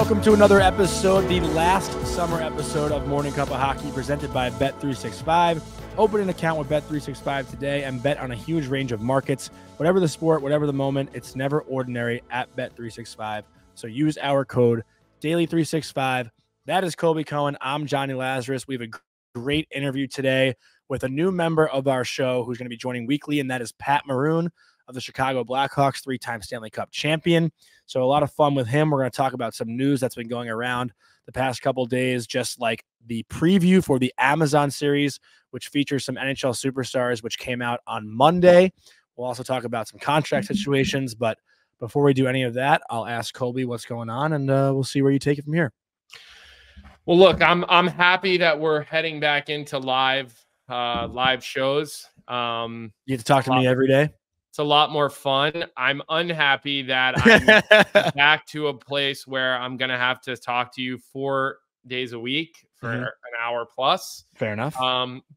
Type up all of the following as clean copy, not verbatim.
welcome to another episode, the last summer episode of Morning Cup of Hockey, presented by Bet365. Open an account with Bet365 today and bet on a huge range of markets. Whatever the sport, whatever the moment, it's never ordinary at Bet365. So use our code DAILY365. That is Colby Cohen. I'm Jonny Lazarus. We have a great interview today with a new member of our show who's going to be joining weekly, and that is Pat Maroon of the Chicago Blackhawks, three-time Stanley Cup champion. So a lot of fun with him. We're going to talk about some news that's been going around the past couple days, just like the preview for the Amazon series, which features some NHL superstars, which came out on Monday. We'll also talk about some contract situations. But before we do any of that, I'll ask Colby what's going on, and we'll see where you take it from here. Well, look, I'm happy that we're heading back into live shows. You get to talk to me every day. It's a lot more fun. I'm unhappy that I'm back to a place where I'm going to have to talk to you 4 days a week for an hour plus. Fair enough.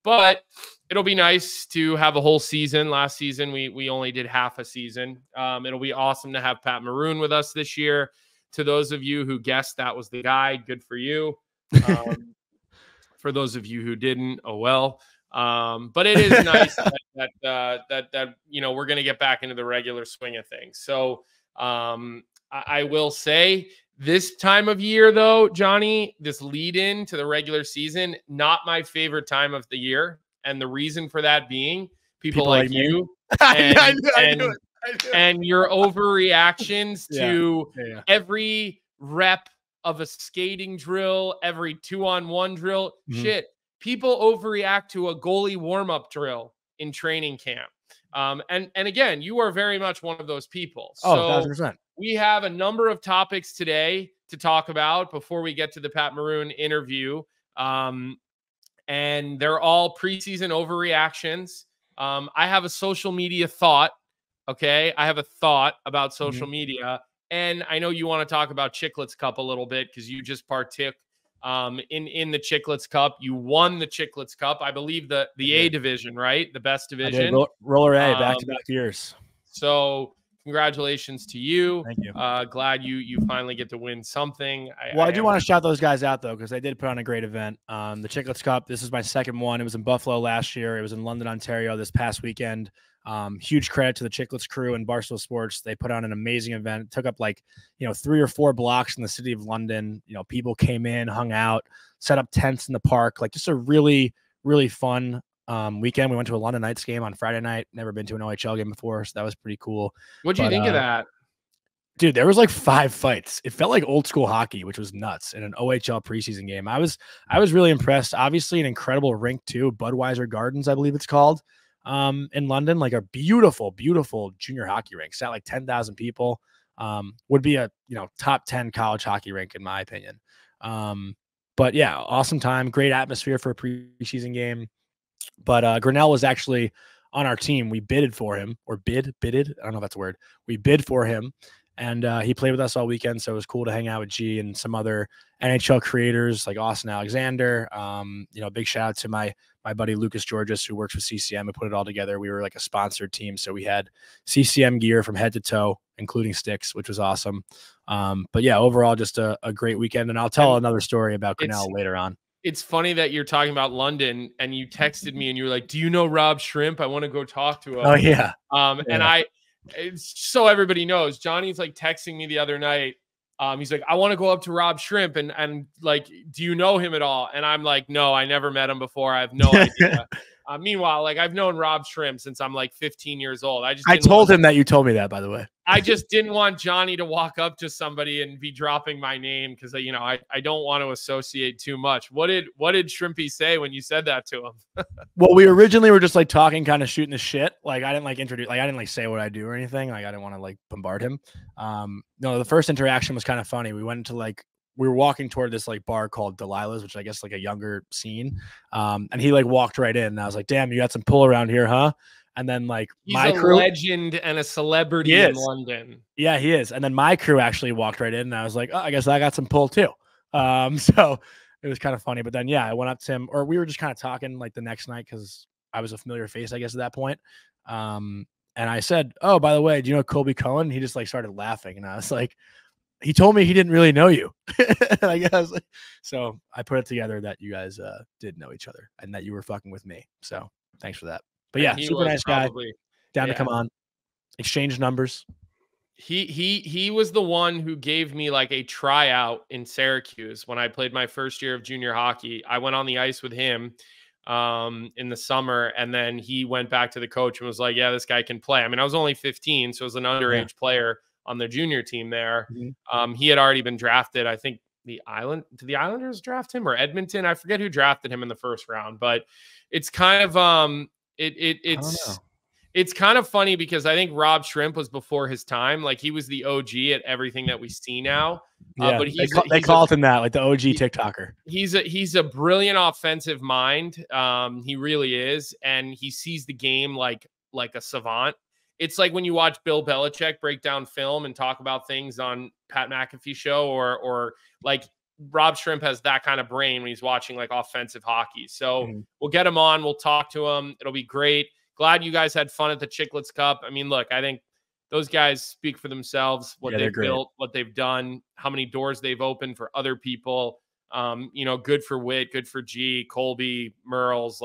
But it'll be nice to have a whole season. Last season, we only did half a season. It'll be awesome to have Pat Maroon with us this year. To those of you who guessed that was the guy, good for you. For those of you who didn't, oh well. But it is nice that you know, we're going to get back into the regular swing of things. So I will say this time of year, though, Jonny, this lead in to the regular season, not my favorite time of the year. And the reason for that being people like you and your overreactions to every rep of a skating drill, every 2-on-1 drill. Shit. People overreact to a goalie warm-up drill in training camp. And again, you are very much one of those people. So 1,000%. We have a number of topics today to talk about before we get to the Pat Maroon interview. And they're all preseason overreactions. I have a social media thought. Okay. I have a thought about social media. And I know you want to talk about Chicklets Cup a little bit because you just partook in the Chicklets Cup. You won the Chicklets Cup, I believe the A division, right? The best division. Roller A, back-to-back years. So congratulations to you. Thank you. Glad you finally get to win something. I do want to shout those guys out, though, because they did put on a great event. The Chicklets Cup, this is my second one. It was in Buffalo last year. It was in London, Ontario this past weekend. Huge credit to the Chicklets crew and Barstool Sports. They put on an amazing event. It took up 3 or 4 blocks in the city of London. People came in, hung out, set up tents in the park. Just a really, really fun weekend. We went to a London Knights game on Friday night. Never been to an OHL game before, so that was pretty cool. What'd you think of that? Dude, there was 5 fights. It felt like old school hockey, which was nuts, in an OHL preseason game. I was really impressed. Obviously, an incredible rink too. Budweiser Gardens, I believe it's called. In London, a beautiful, beautiful junior hockey rink. Sat 10,000 people. Would be a top 10 college hockey rink in my opinion. But yeah, awesome time, great atmosphere for a preseason game. But Grinnell was actually on our team. We bidded for him, or bidded. I don't know if that's a word. We bid for him, and he played with us all weekend. So it was cool to hang out with G and some other NHL creators like Austin Alexander. Big shout out to my buddy Lucas Georges, who works with CCM, and put it all together. We were a sponsored team, so we had CCM gear from head to toe, including sticks, which was awesome. But yeah, overall, just a great weekend. And I'll tell another story about Grinnell later on. It's funny that you're talking about London, and you texted me and you were like, "Do you know Rob Shrimp? I want to go talk to him." Oh yeah. And so everybody knows, Johnny's texting me the other night. He's like, "I want to go up to Rob Shrimp and do you know him at all?" And I'm like, "No, I never met him before. I have no idea." Meanwhile, I've known Rob Shrimp since I'm 15 years old. I told him that you told me that, by the way. I just didn't want Jonny to walk up to somebody and be dropping my name because I don't want to associate too much. What did Shrimpy say when you said that to him? Well, we originally were just talking, kind of shooting the shit. I didn't introduce, I didn't say what I do or anything. I didn't want to bombard him. No, the first interaction was kind of funny. We went into we were walking toward this bar called Delilah's, which I guess a younger scene. And he walked right in, and I was like, "Damn, you got some pull around here, huh?" And then he's my a crew, legend and a celebrity in London. Yeah, he is. And then my crew actually walked right in, and I was like, "Oh, I guess I got some pull too." So it was kind of funny. But then I went up to him, or we were just kind of talking the next night because I was a familiar face, I guess, at that point. And I said, "Oh, by the way, do you know Colby Cohen?" He just started laughing, and I was like, he told me he didn't really know you. I guess. So I put it together that you guys did know each other and that you were fucking with me. So thanks for that. But yeah, super nice guy. Down to come on, exchange numbers. He was the one who gave me like a tryout in Syracuse when I played my first year of junior hockey. I went on the ice with him in the summer, and then he went back to the coach and was like, yeah, this guy can play. I mean, I was only 15, so I was an underage player on the junior team there. He had already been drafted. I think did the Islanders draft him or Edmonton? I forget who drafted him in the first round, but it's kind of it's kind of funny because I think Rob Shrimp was before his time. Like he was the OG at everything that we see now. Yeah, but they called him that, like the OG TikToker. He's a brilliant offensive mind. He really is, and he sees the game like a savant. It's like when you watch Bill Belichick break down film and talk about things on Pat McAfee show, or like Rob Shrimp has that kind of brain when he's watching like offensive hockey. So we'll get him on. We'll talk to him. It'll be great. Glad you guys had fun at the Chicklets Cup. I mean, look, I think those guys speak for themselves, what they've built, what they've done, how many doors they've opened for other people. Good for Witt, good for G, Colby, Merles,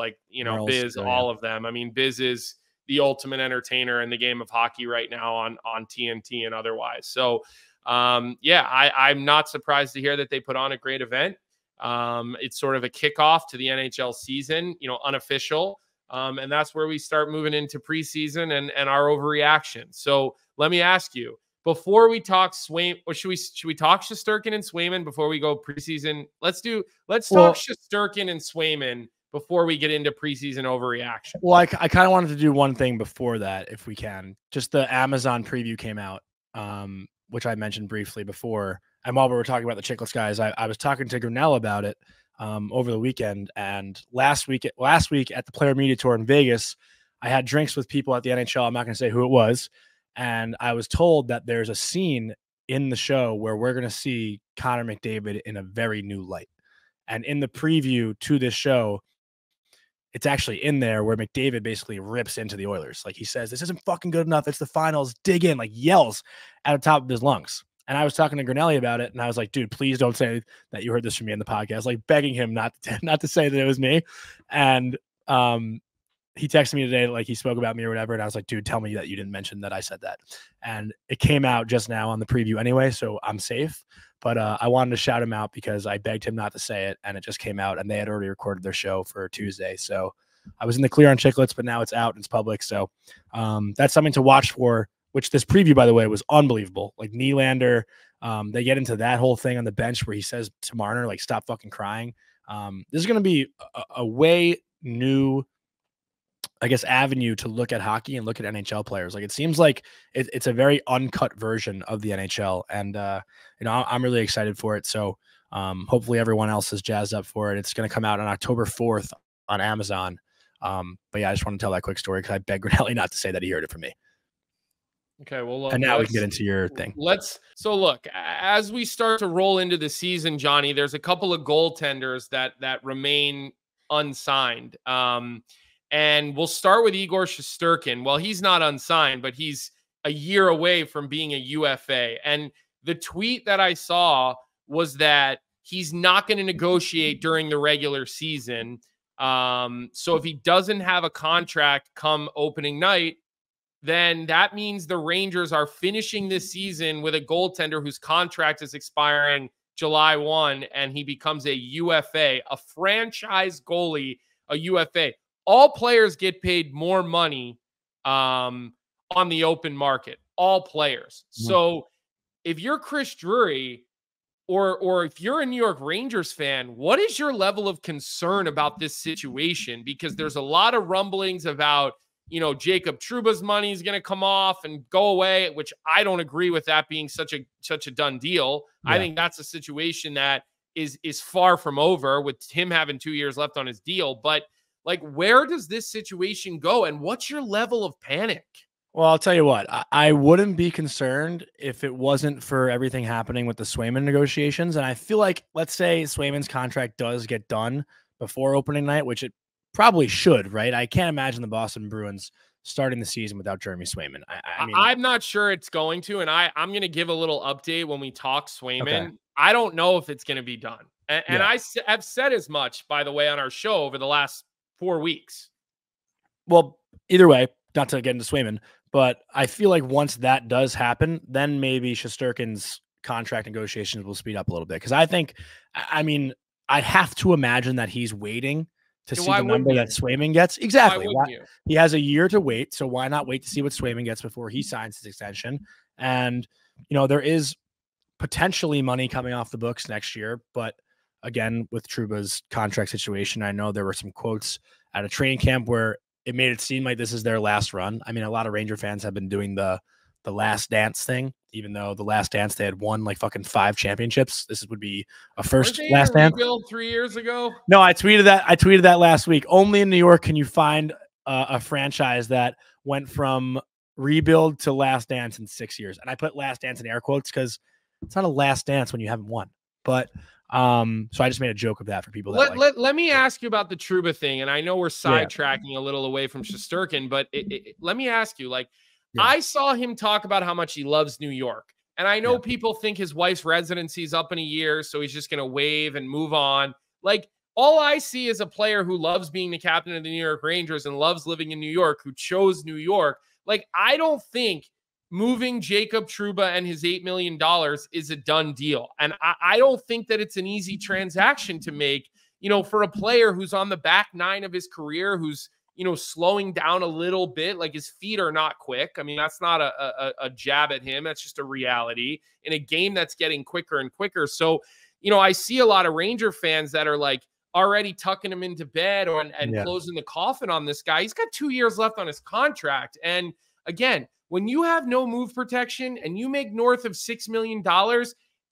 Biz, all of them. I mean, Biz is the ultimate entertainer in the game of hockey right now on TNT and otherwise. So, I'm not surprised to hear that they put on a great event. It's sort of a kickoff to the NHL season, unofficial. And that's where we start moving into preseason and our overreaction. So let me ask you, before we talk Swayman, or should we talk Shesterkin and Swayman before we go preseason? Let's talk Shesterkin and Swayman before we get into preseason overreaction. Well, I kind of wanted to do one thing before that, if we can. Just the Amazon preview came out, which I mentioned briefly before. And while we were talking about the Chicklets guys, I was talking to Grinnell about it over the weekend. And last week at the Player Media Tour in Vegas, I had drinks with people at the NHL. I'm not going to say who it was. And I was told that there's a scene in the show where we're going to see Connor McDavid in a very new light. And in the preview to this show, it's actually in there where McDavid basically rips into the Oilers. Like he says, this isn't fucking good enough. It's the finals. Dig in, like yells at the top of his lungs. And I was talking to Grinnelli about it, and I was like, dude, please don't say that you heard this from me in the podcast, like begging him not to say that it was me. And he texted me today, like he spoke about me or whatever. And I was like, dude, tell me that you didn't mention that I said that. And it came out just now on the preview anyway, so I'm safe. But I wanted to shout him out because I begged him not to say it, and it just came out, and they had already recorded their show for Tuesday. So I was in the clear on Chicklets, but now it's out and it's public. So that's something to watch for, which this preview, by the way, was unbelievable. Like Nylander, they get into that whole thing on the bench where he says to Marner, like, stop fucking crying. This is going to be a way new, I guess, avenue to look at hockey and look at NHL players. Like it seems like it's a very uncut version of the NHL. And, I'm really excited for it. So hopefully everyone else is jazzed up for it. It's going to come out on October 4th on Amazon. But yeah, I just want to tell that quick story because I begged Grinnelli not to say that he heard it from me. Okay, well, and now we can get into your thing. So look, as we start to roll into the season, Johnny, there's a couple of goaltenders that remain unsigned. And we'll start with Igor Shesterkin. Well, he's not unsigned, but he's a year away from being a UFA. And the tweet that I saw was that he's not going to negotiate during the regular season. So if he doesn't have a contract come opening night, then that means the Rangers are finishing this season with a goaltender whose contract is expiring July 1, and he becomes a UFA, a franchise goalie, a UFA. All players get paid more money on the open market, all players. Mm-hmm. So if you're Chris Drury or if you're a New York Rangers fan, what is your level of concern about this situation? Because there's a lot of rumblings about, Jacob Trouba's money is going to come off and go away, which I don't agree with that being such a done deal. Yeah. I think that's a situation that is far from over with him having 2 years left on his deal. But like, where does this situation go? And what's your level of panic? Well, I'll tell you what, I wouldn't be concerned if it wasn't for everything happening with the Swayman negotiations. And I feel like, let's say Swayman's contract does get done before opening night, which it probably should, right? I can't imagine the Boston Bruins starting the season without Jeremy Swayman. I mean, I'm not sure it's going to, and I'm going to give a little update when we talk Swayman. Okay. I don't know if it's going to be done. And Yeah. I have said as much, by the way, on our show over the last 4 weeks. Well, either way, not to get into Swayman, but I feel like once that does happen, then maybe Shesterkin's contract negotiations will speed up a little bit. Because I mean, I'd have to imagine that he's waiting to see the number that Swayman gets. Exactly. He has a year to wait. So why not wait to see what Swayman gets before he signs his extension? And, there is potentially money coming off the books next year. But again, with Trouba's contract situation, I know there were some quotes at a training camp where it made it seem like this is their last run. I mean, a lot of Ranger fans have been doing the last dance thing, even though the last dance they had won like fucking 5 championships. This would be a first last dance. Rebuild 3 years ago. No, I tweeted that last week. Only in New York can you find a franchise that went from rebuild to last dance in 6 years. And I put last dance in air quotes because it's not a last dance when you haven't won. But so I just made a joke of that for people. Let me ask you about the Trouba thing. And I know we're sidetracking a little away from Shesterkin, but let me ask you, I saw him talk about how much he loves New York. And I know people think his wife's residency is up in a year, so he's just going to wave and move on. All I see is a player who loves being the captain of the New York Rangers and loves living in New York, who chose New York. I don't think moving Jacob Trouba and his $8 million is a done deal. And I don't think that it's an easy transaction to make, for a player who's on the back 9 of his career, who's, slowing down a little bit. His feet are not quick. I mean, that's not a jab at him. That's just a reality in a game that's getting quicker and quicker. So, I see a lot of Ranger fans that are already tucking him into bed and closing the coffin on this guy. He's got 2 years left on his contract. And again, when you have no move protection and you make north of $6 million,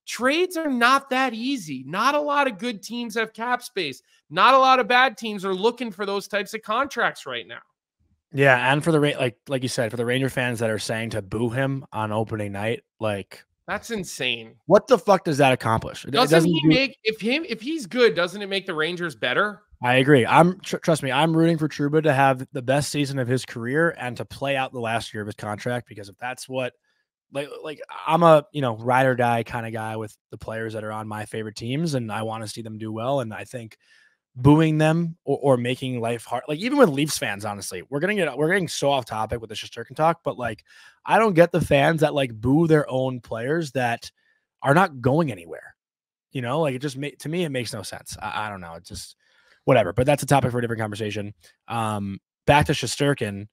trades are not that easy. Not a lot of good teams have cap space. Not a lot of bad teams are looking for those types of contracts right now. Yeah, and for the like you said, for the Ranger fans that are saying to boo him on opening night, that's insane. What the fuck does that accomplish? If he's good, doesn't it make the Rangers better? I agree. Trust me, I'm rooting for Trouba to have the best season of his career and to play out the last year of his contract, because if that's what I'm a ride or die kind of guy with the players that are on my favorite teams, and I want to see them do well. And I think booing them or making life hard, even with Leafs fans, honestly, we're getting so off topic with the Shesterkin talk, but I don't get the fans that boo their own players that are not going anywhere. It just to me, it makes no sense. I don't know. It's just whatever, but that's a topic for a different conversation. Back to Shesterkin.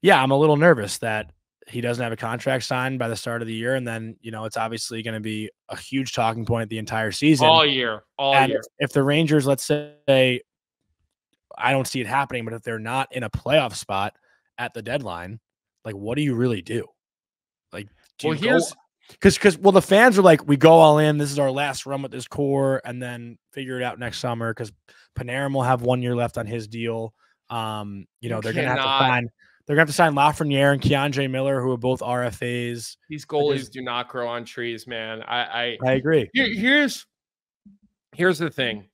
Yeah, I'm a little nervous that he doesn't have a contract signed by the start of the year. And then, it's obviously going to be a huge talking point the entire season. All year. If the Rangers, let's say, I don't see it happening, but if they're not in a playoff spot at the deadline, what do you really do? Because the fans are we go all in. This is our last run with this core, and then figure it out next summer because Panarin will have 1 year left on his deal. They're going to have to sign Lafreniere and Keandre Miller, who are both RFAs. These goalies do not grow on trees, man. I agree. Here's the thing.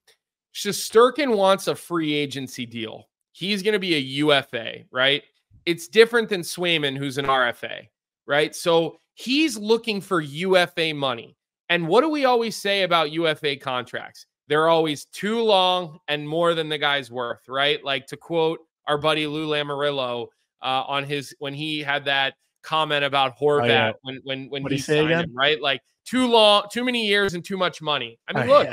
Shesterkin wants a free agency deal. He's going to be a UFA, right? It's different than Swayman, who's an RFA, right? So he's looking for UFA money. And what do we always say about UFA contracts? They're always too long and more than the guy's worth, right? To quote our buddy Lou Lamoriello, when he had that comment about Horvat when he signed him, right? Too long, too many years and too much money. I mean,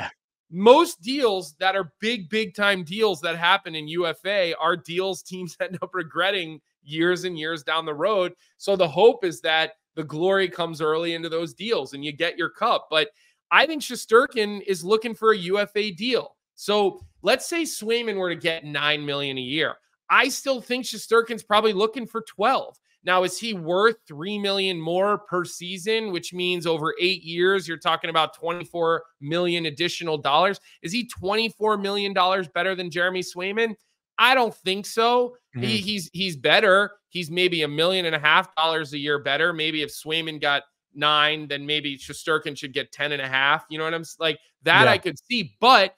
most deals that are big time deals that happen in UFA are deals teams end up regretting years and years down the road. So the hope is that the glory comes early into those deals and you get your cup. But I think Shesterkin is looking for a UFA deal. So let's say Swayman were to get $9 million a year. I still think Shesterkin's probably looking for 12. Now, is he worth $3 million more per season, which means over 8 years, you're talking about $24 million additional dollars? Is he $24 million better than Jeremy Swayman? I don't think so. Mm-hmm. He's better. He's maybe $1.5 million a year better. Maybe if Swayman got 9, then maybe Shesterkin should get 10.5. You know what I'm saying? That I could see. But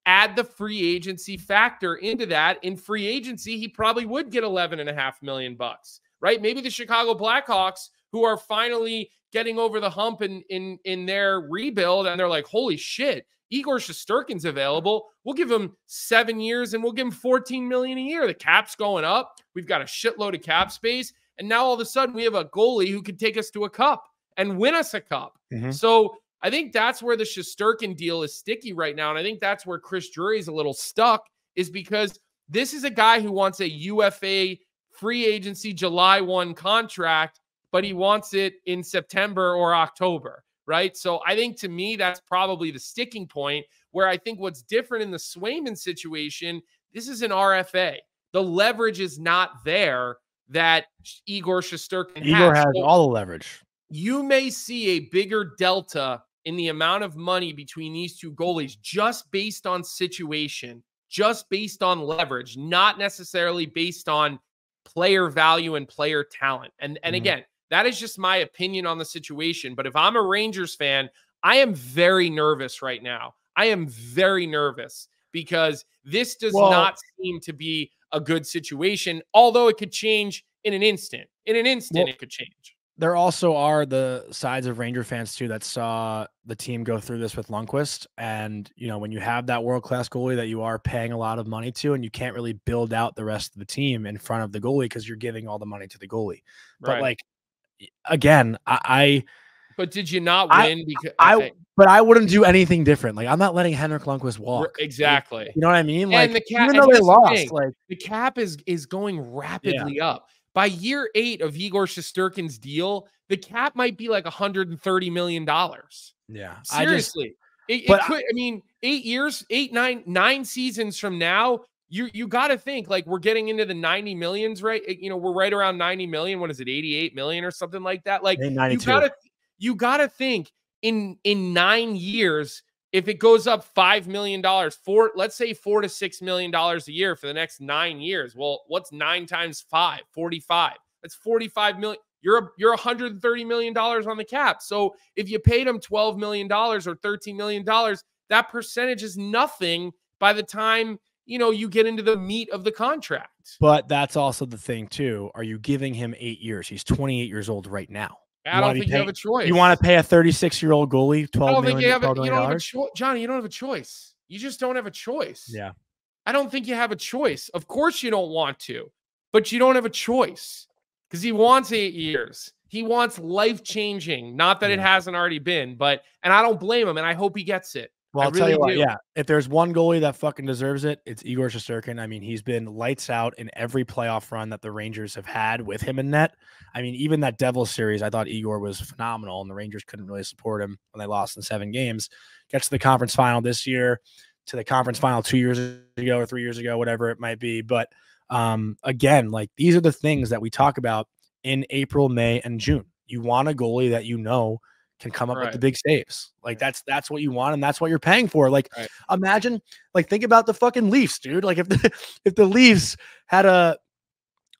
add the free agency factor into that. In free agency, he probably would get $11.5 million, right? Maybe the Chicago Blackhawks, who are finally getting over the hump in their rebuild, and they're like, holy shit, Igor Shesterkin's available. We'll give him 7 years and we'll give him $14 million a year. The cap's going up. We've got a shitload of cap space. And now all of a sudden we have a goalie who could take us to a cup and win us a cup. So I think that's where the Shesterkin deal is sticky right now. And I think that's where Chris Drury is a little stuck, is because this is a guy who wants a UFA free agency July 1 contract, but he wants it in September or October, right? So I think, to me, that's probably the sticking point, where I think what's different in the Swayman situation, this is an RFA. The leverage is not there that Igor Shesterkin has. Igor has all the leverage. You may see a bigger delta in the amount of money between these two goalies just based on situation, just based on leverage, not necessarily based on player value and player talent. And again, that is just my opinion on the situation. But if I'm a Rangers fan, I am very nervous right now. I am very nervous because this does not seem to be a good situation, although it could change in an instant. In an instant, it could change. There also are the sides of Ranger fans too that saw the team go through this with Lundqvist. And, you know, when you have that world-class goalie that you are paying a lot of money to, and you can't really build out the rest of the team in front of the goalie because you're giving all the money to the goalie. But like, again, but did you not win? But I wouldn't do anything different. Like, I'm not letting Henrik Lundqvist walk. Exactly. You know what I mean? Like, and the cap, even though they lost, like the cap is going rapidly up. By year 8 of Igor Shesterkin's deal, the cap might be like $130 million. Yeah. Seriously. It could, I mean, 8 years, 9 seasons from now, you got to think, like, we're getting into the 90 millions, right? You know, we're right around 90 million. What is it? 88 million or something like that. Like, you got to think in 9 years, if it goes up $5 million, let's say $4 to $6 million a year for the next 9 years. Well, what's 9 times 5? 45. That's 45 million. You're $130 million on the cap. So if you paid him $12 million or $13 million, that percentage is nothing by the time, you know, you get into the meat of the contract. But that's also the thing too. Are you giving him 8 years? He's 28 years old right now. I don't think you have a choice. You want to pay a 36-year-old goalie $12 million? You don't have a choice, Johnny. You don't have a choice. You just don't have a choice. Yeah. I don't think you have a choice. Of course you don't want to, but you don't have a choice because he wants 8 years. He wants life-changing. Not that it hasn't already been, and I don't blame him, and I hope he gets it. Well, I'll tell you what, if there's one goalie that fucking deserves it, it's Igor Shesterkin. I mean, he's been lights out in every playoff run that the Rangers have had with him in net. I mean, even that Devils series, I thought Igor was phenomenal, and the Rangers couldn't really support him when they lost in 7 games. Gets to the conference final this year, to the conference final 2 years ago or 3 years ago, whatever it might be. But again, like, these are the things that we talk about in April, May, and June. You want a goalie that you know can come up with the big saves. Like, that's what you want, and that's what you're paying for. Like, imagine, like, think about the fucking Leafs, dude. Like, if the Leafs had a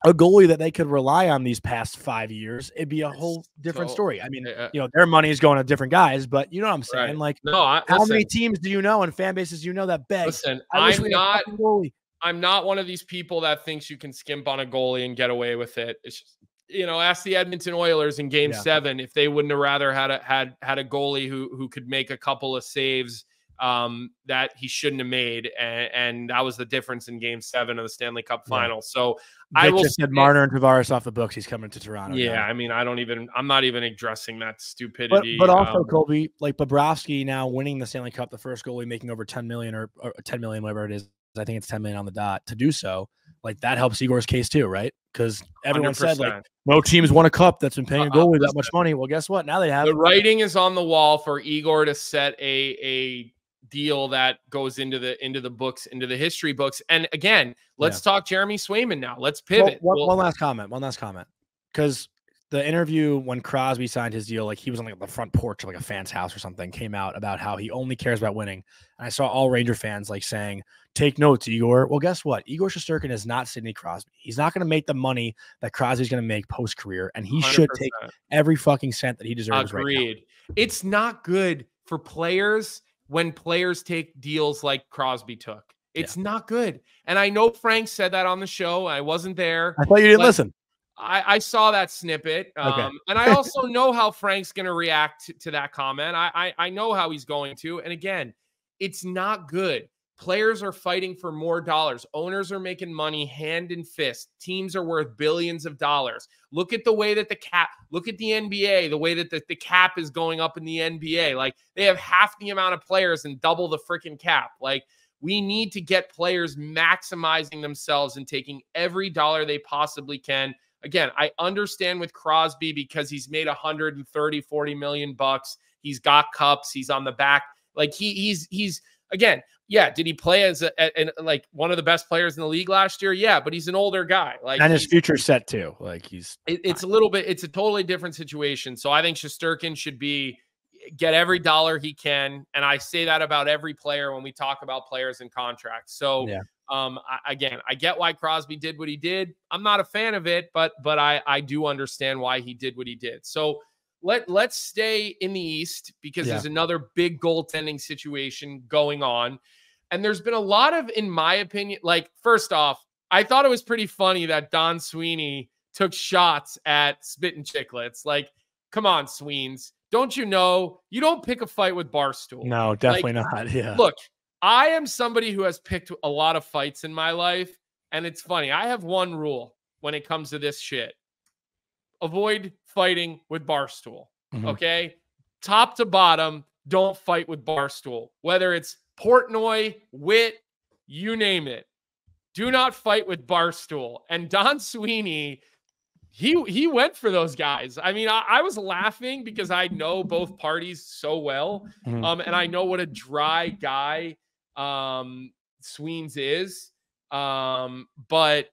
goalie that they could rely on these past 5 years, it'd be a whole different story. I mean, you know, their money is going to different guys, but you know what I'm saying? Like, how many teams do you know and fan bases do you know that beg? Listen, I'm not one of these people that thinks you can skimp on a goalie and get away with it. It's just, you know, ask the Edmonton Oilers in Game 7 if they wouldn't have rather had a goalie who could make a couple of saves that he shouldn't have made, and that was the difference in Game 7 of the Stanley Cup Final. So I will said Marner and Tavares off the books. He's coming to Toronto. Yeah, I mean, I'm not even addressing that stupidity. But also, Colby, like, Bobrovsky now winning the Stanley Cup, the first goalie making over 10 million or 10 million, whatever it is. I think it's 10 million on the dot to do so. Like, that helps Igor's case too, right? Because everyone 100%. Said, like, no team's won a cup that's been paying a goalie that much money. Well, guess what? Now they have. The writing is on the wall for Igor to set a deal that goes into the books, into the history books. And again, let's talk Jeremy Swayman now. Let's pivot. One last comment. Because the interview when Crosby signed his deal, like, he was on, like, the front porch of, like, a fan's house or something, came out about how he only cares about winning. And I saw all Ranger fans, like, saying, take notes, Igor. Well, guess what? Igor Shesterkin is not Sidney Crosby. He's not going to make the money that Crosby's going to make post-career, and he 100%. Should take every fucking cent that he deserves. Agreed. Right now. It's not good for players when players take deals like Crosby took. It's not good. And I know Frank said that on the show. I wasn't there. I thought you didn't listen. I saw that snippet. Okay. And I also know how Frank's going to react to that comment. I know how he's going to. And again, it's not good. Players are fighting for more dollars. Owners are making money hand and fist. Teams are worth billions of dollars. Look at the way that look at the NBA, the way that the cap is going up in the NBA. Like, they have half the amount of players and double the freaking cap. Like, we need to get players maximizing themselves and taking every dollar they possibly can. Again, I understand with Crosby because he's made 130, 40 million bucks. He's got cups. He's on the back. Like, he's again, yeah, did he play as like one of the best players in the league last year? Yeah, but he's an older guy. Like, and his future set too. Like, it's a totally different situation. So I think Shesterkin should get every dollar he can. And I say that about every player when we talk about players and contracts. So I get why Crosby did what he did. I'm not a fan of it, but I do understand why he did what he did. So let's stay in the East because there's another big goaltending situation going on. And there's been a lot of, in my opinion, like, first off, I thought it was pretty funny that Don Sweeney took shots at Spit and Chicklets. Like, come on, Sweens. Don't you know you don't pick a fight with Barstool? No, definitely not. Yeah. Look, I am somebody who has picked a lot of fights in my life. And it's funny. I have one rule when it comes to this shit. Avoid fighting with Barstool. Okay? Top to bottom, don't fight with Barstool. Whether it's Portnoy, Witt, you name it. Do not fight with Barstool. And Don Sweeney, he went for those guys. I mean, I was laughing because I know both parties so well. And I know what a dry guy Sweens is. But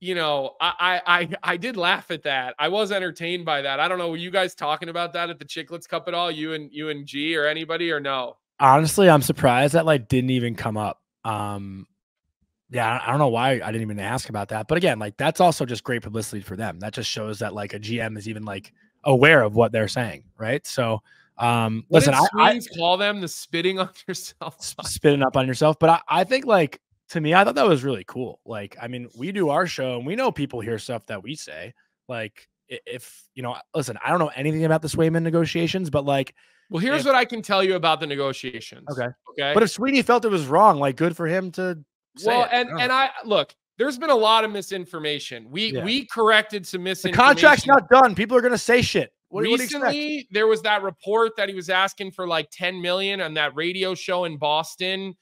you know, I did laugh at that. I was entertained by that. I don't know. Were you guys talking about that at the Chicklets Cup at all? You and G or anybody, or no? Honestly, I'm surprised that like didn't even come up. Yeah, I don't know why I didn't even ask about that. But again, like, that's also just great publicity for them. That just shows that like a GM is even like aware of what they're saying, right? So, listen, I call them the spitting on yourself, spitting up on yourself. But I think, like, to me, I thought that was really cool. Like, I mean, we do our show and we know people hear stuff that we say. Like, if you know, listen, I don't know anything about the Swayman negotiations, but like, well, here's what I can tell you about the negotiations. Okay. Okay. But if Sweeney felt it was wrong, like, good for him to say it. And I look, there's been a lot of misinformation. We corrected some misinformation. The contract's not done. People are going to say shit. Recently, there was that report that he was asking for like 10 million on that radio show in Boston.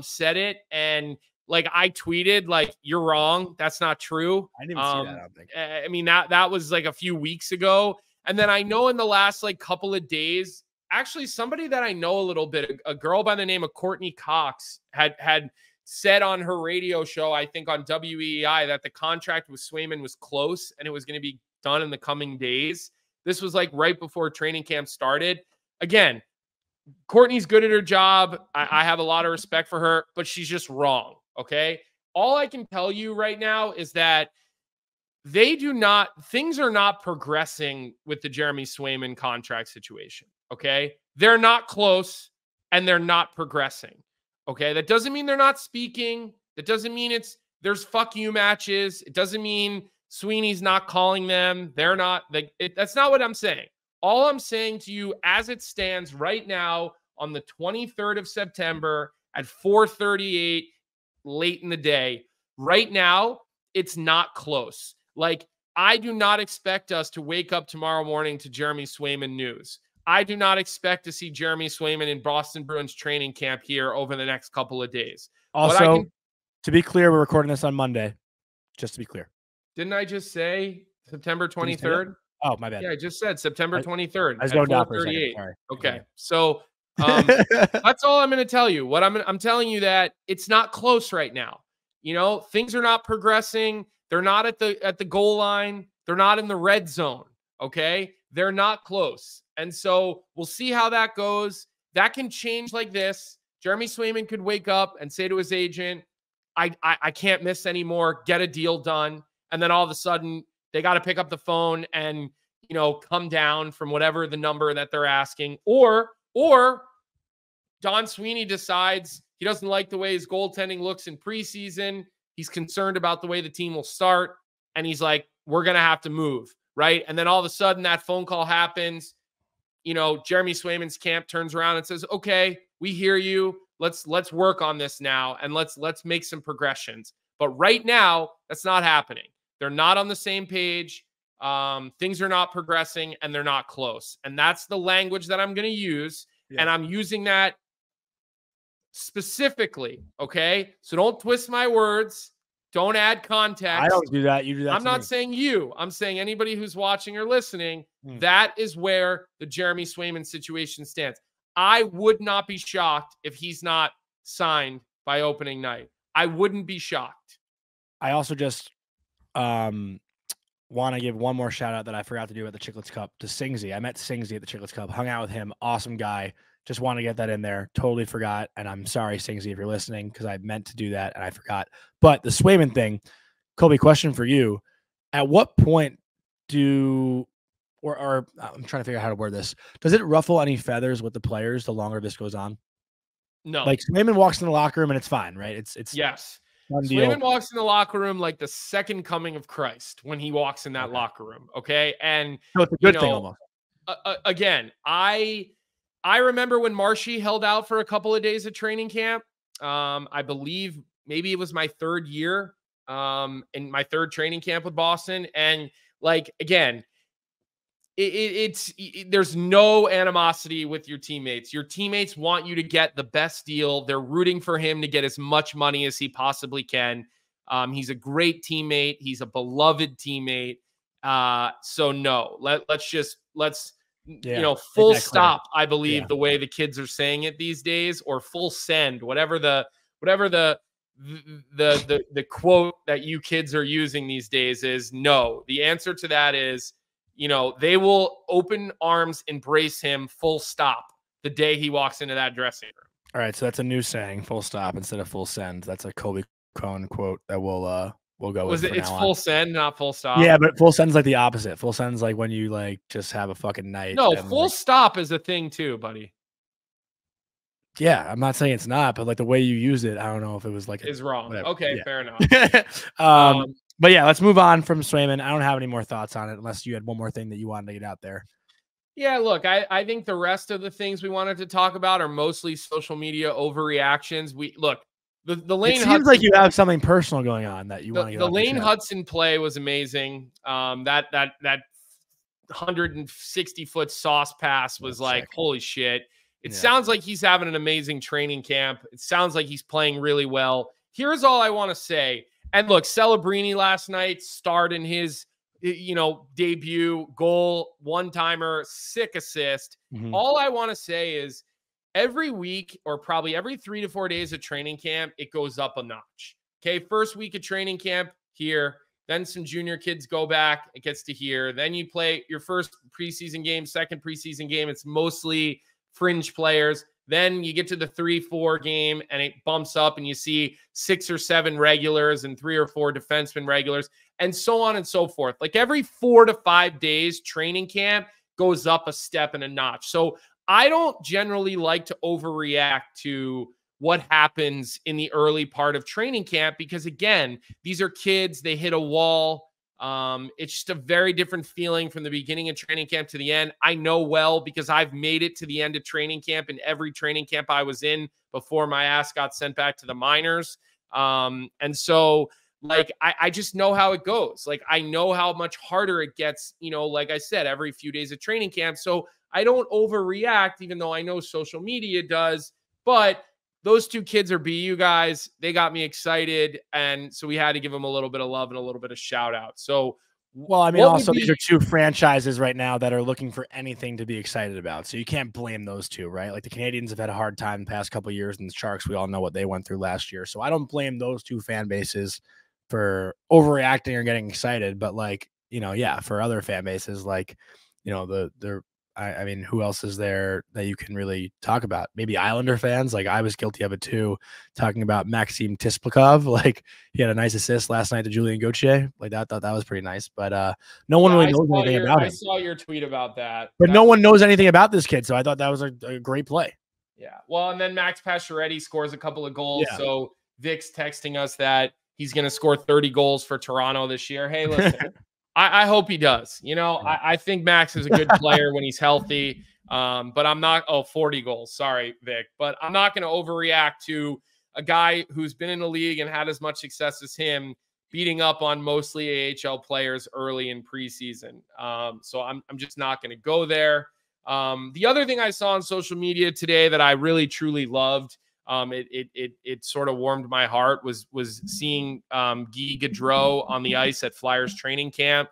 Said it, and like, I tweeted like, you're wrong. That's not true. I didn't even see that. I don't think. I mean, that was like a few weeks ago. And then I know in the last like couple of days, actually somebody that I know a little bit, a girl by the name of Courtney Cox had said on her radio show, I think on WEI, that the contract with Swayman was close and it was going to be done in the coming days. This was like right before training camp started. Again, Courtney's good at her job. I have a lot of respect for her, but she's just wrong. Okay. All I can tell you right now is that things are not progressing with the Jeremy Swayman contract situation. Okay. They're not close and they're not progressing. Okay. That doesn't mean they're not speaking. That doesn't mean there's fuck you matches. It doesn't mean Sweeney's not calling them. They're not that's not what I'm saying. All I'm saying to you as it stands right now on the 23rd of September at 4:38 late in the day, right now, it's not close. Like, I do not expect us to wake up tomorrow morning to Jeremy Swayman news. I do not expect to see Jeremy Swayman in Boston Bruins training camp here over the next couple of days. Also, to be clear, we're recording this on Monday. Just to be clear. Didn't I just say September 23rd? Oh, my bad. Yeah, I just said September 23rd. I was going down for a second. Sorry. Okay. So that's all I'm going to tell you. I'm telling you that it's not close right now. You know, things are not progressing. They're not at the goal line. They're not in the red zone. Okay. They're not close. And so we'll see how that goes. That can change like this. Jeremy Swayman could wake up and say to his agent, I can't miss anymore. Get a deal done. And then all of a sudden they got to pick up the phone and, you know, come down from whatever the number that they're asking, or Don Sweeney decides he doesn't like the way his goaltending looks in preseason. He's concerned about the way the team will start. And he's like, we're going to have to move, right? And then all of a sudden that phone call happens. Jeremy Swayman's camp turns around and says, okay, we hear you. Let's work on this now. And let's make some progressions. But right now, that's not happening. They're not on the same page. Things are not progressing and they're not close. And that's the language that I'm going to use. Yeah. And I'm using that specifically. Okay. So don't twist my words. Don't add context. I don't do that. You do that. I'm not saying you. I'm saying anybody who's watching or listening. That is where the Jeremy Swayman situation stands. I would not be shocked if he's not signed by opening night. I wouldn't be shocked. I also just want to give one more shout out that I forgot to do at the Chicklets Cup to Singsy. I met Singsy at the Chicklets Cup, hung out with him. Awesome guy. Just want to get that in there. Totally forgot. And I'm sorry, Singsy, if you're listening, because I meant to do that and I forgot. But the Swayman thing, Colby, question for you. At what point or I'm trying to figure out how to word this. Does it ruffle any feathers with the players the longer this goes on? No. Like Swayman walks in the locker room and it's fine, right? It's yes. Swayman walks in the locker room like the second coming of Christ when he walks in that locker room. Okay. And so it's a good thing almost. Again, I remember when Marshy held out for a couple of days at training camp. I believe maybe it was my third year in my third training camp with Boston. And like, again, there's no animosity with your teammates. Your teammates want you to get the best deal. They're rooting for him to get as much money as he possibly can. He's a great teammate. He's a beloved teammate. So no, let's full stop. I believe the way the kids are saying it these days, or full send, whatever the quote that you kids are using these days is no. The answer to that is, they will open arms, embrace him, full stop, the day he walks into that dressing room. All right, so that's a new saying, full stop instead of full send. That's a Colby Cohen quote that we'll go with. It's full send, not full stop. Yeah, but full send's like the opposite. Full send's like when you like just have a fucking night. No, full stop is a thing too, buddy. Yeah, I'm not saying it's not, but like the way you use it, I don't know if it was like is wrong. Whatever. Okay, fair enough. But yeah, let's move on from Swayman. I don't have any more thoughts on it unless you had one more thing that you wanted to get out there. Yeah, look, I think the rest of the things we wanted to talk about are mostly social media overreactions. The Lane Hudson, seems like you have something personal going on that you want to get. The Lane Hudson play was amazing. That 160-foot sauce pass was like, sick. Holy shit. It sounds like he's having an amazing training camp. It sounds like he's playing really well. Here's all I want to say. And look, Celebrini last night starred in his, debut goal, one-timer, sick assist. Mm-hmm. All I want to say is every week or probably every 3 to 4 days of training camp, it goes up a notch. Okay, first week of training camp here, then some junior kids go back, it gets to here. Then you play your first preseason game, second preseason game. It's mostly fringe players. Then you get to the 3-4 game and it bumps up and you see 6 or 7 regulars and 3 or 4 defenseman regulars and so on and so forth. Like every 4 to 5 days, training camp goes up a step and a notch. So I don't generally like to overreact to what happens in the early part of training camp because, again, these are kids. They hit a wall. It's just a very different feeling from the beginning of training camp to the end. I know well because I've made it to the end of training camp in every training camp I was in before my ass got sent back to the minors. And so like, I just know how it goes. Like, I know how much harder it gets, like I said, every few days of training camp. So I don't overreact, even though I know social media does, but those two kids are BU guys. They got me excited. And so we had to give them a little bit of love and a little bit of shout out. So, well, I mean, also these are two franchises right now that are looking for anything to be excited about. So you can't blame those two, right? Like the Canadians have had a hard time the past couple of years, and the Sharks, we all know what they went through last year. So I don't blame those two fan bases for overreacting or getting excited. But like, for other fan bases, like, I mean, who else is there that you can really talk about? Maybe Islander fans. Like I was guilty of it too, talking about Maxim Tisplikov. Like he had a nice assist last night to Julian Gauthier. Like I thought that was pretty nice, but no one really knows anything about him. I saw your tweet about that. But no one knows anything about this kid. So I thought that was a great play. Yeah. Well, and then Max Pacioretty scores a couple of goals. Yeah. So Vic's texting us that he's going to score 30 goals for Toronto this year. Hey, listen, I hope he does. You know, I think Max is a good player when he's healthy. But I'm not, 40 goals. Sorry, Vic. But I'm not going to overreact to a guy who's been in the league and had as much success as him beating up on mostly AHL players early in preseason. So I'm just not going to go there. The other thing I saw on social media today that I really truly loved, it sort of warmed my heart, was seeing Guy Gaudreau on the ice at Flyers training camp.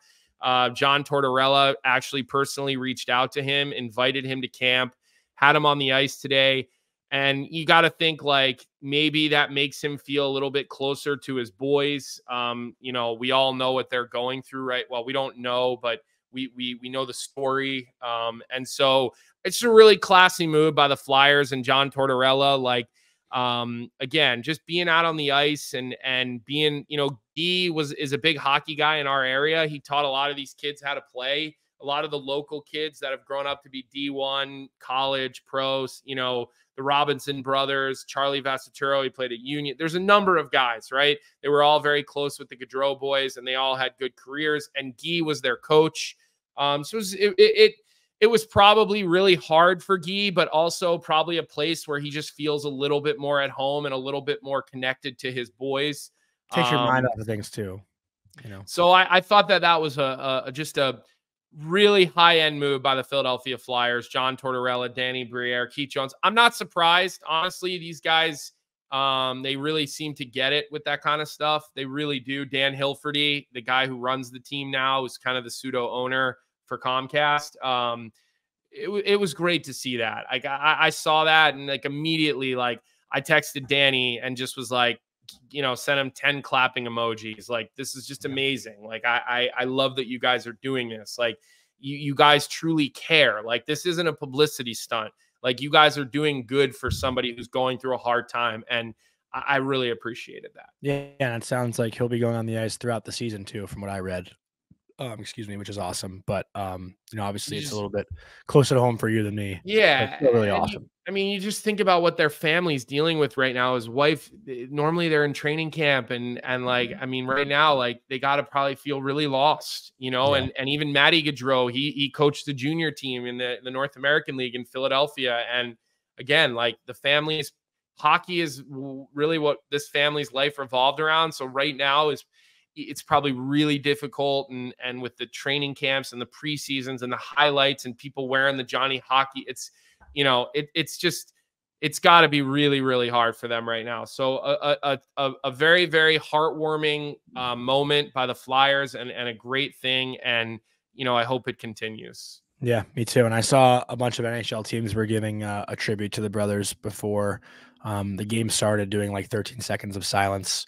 John Tortorella actually personally reached out to him, invited him to camp, had him on the ice today. And you got to think like maybe that makes him feel a little bit closer to his boys. You know, we all know what they're going through, right? Well, we don't know, but we know the story. And so it's a really classy move by the Flyers and John Tortorella. Like, again, just being out on the ice and being, you know, Guy is a big hockey guy in our area. He taught a lot of these kids how to play. A lot of the local kids that have grown up to be D1, college, pros, you know, the Robinson brothers, Charlie Vasaturo, he played at Union. There's a number of guys, right? They were all very close with the Gaudreau boys, and they all had good careers, and Guy was their coach. So it was probably really hard for Guy, but also probably a place where he just feels a little bit more at home and a little bit more connected to his boys. Takes your mind off of things too, you know. So I thought that was just a really high-end move by the Philadelphia Flyers. John Tortorella, Danny Briere, Keith Jones. I'm not surprised. Honestly, these guys, they really seem to get it with that kind of stuff. They really do. Dan Hilferty, the guy who runs the team now, is kind of the pseudo owner for Comcast. It was great to see that. I saw that, and like immediately, like I texted Danny and just was like, you know, sent him 10 clapping emojis. Like, this is just amazing. Like, I love that you guys are doing this. Like, you guys truly care. Like, this isn't a publicity stunt. Like, you guys are doing good for somebody who's going through a hard time. And I really appreciated that. Yeah. And it sounds like he'll be going on the ice throughout the season too, from what I read. Excuse me, which is awesome. But you know, obviously it's a little bit closer to home for you than me. Yeah. It's really awesome. You just think about what their family's dealing with right now. His wife, normally they're in training camp, and like, I mean, right now, like, they got to probably feel really lost, you know. Yeah. And even Matty Gaudreau, he coached the junior team in the North American League in Philadelphia. And again, like, the family's hockey is really what this family's life revolved around. So right now it's probably really difficult, and with the training camps and the preseasons and the highlights and people wearing the Johnny hockey, it's, you know, it's got to be really, really hard for them right now. So a very, very heartwarming moment by the Flyers, and a great thing. And, you know, I hope it continues. Yeah, me too. And I saw a bunch of NHL teams were giving a tribute to the brothers before the game started, doing like 13 seconds of silence,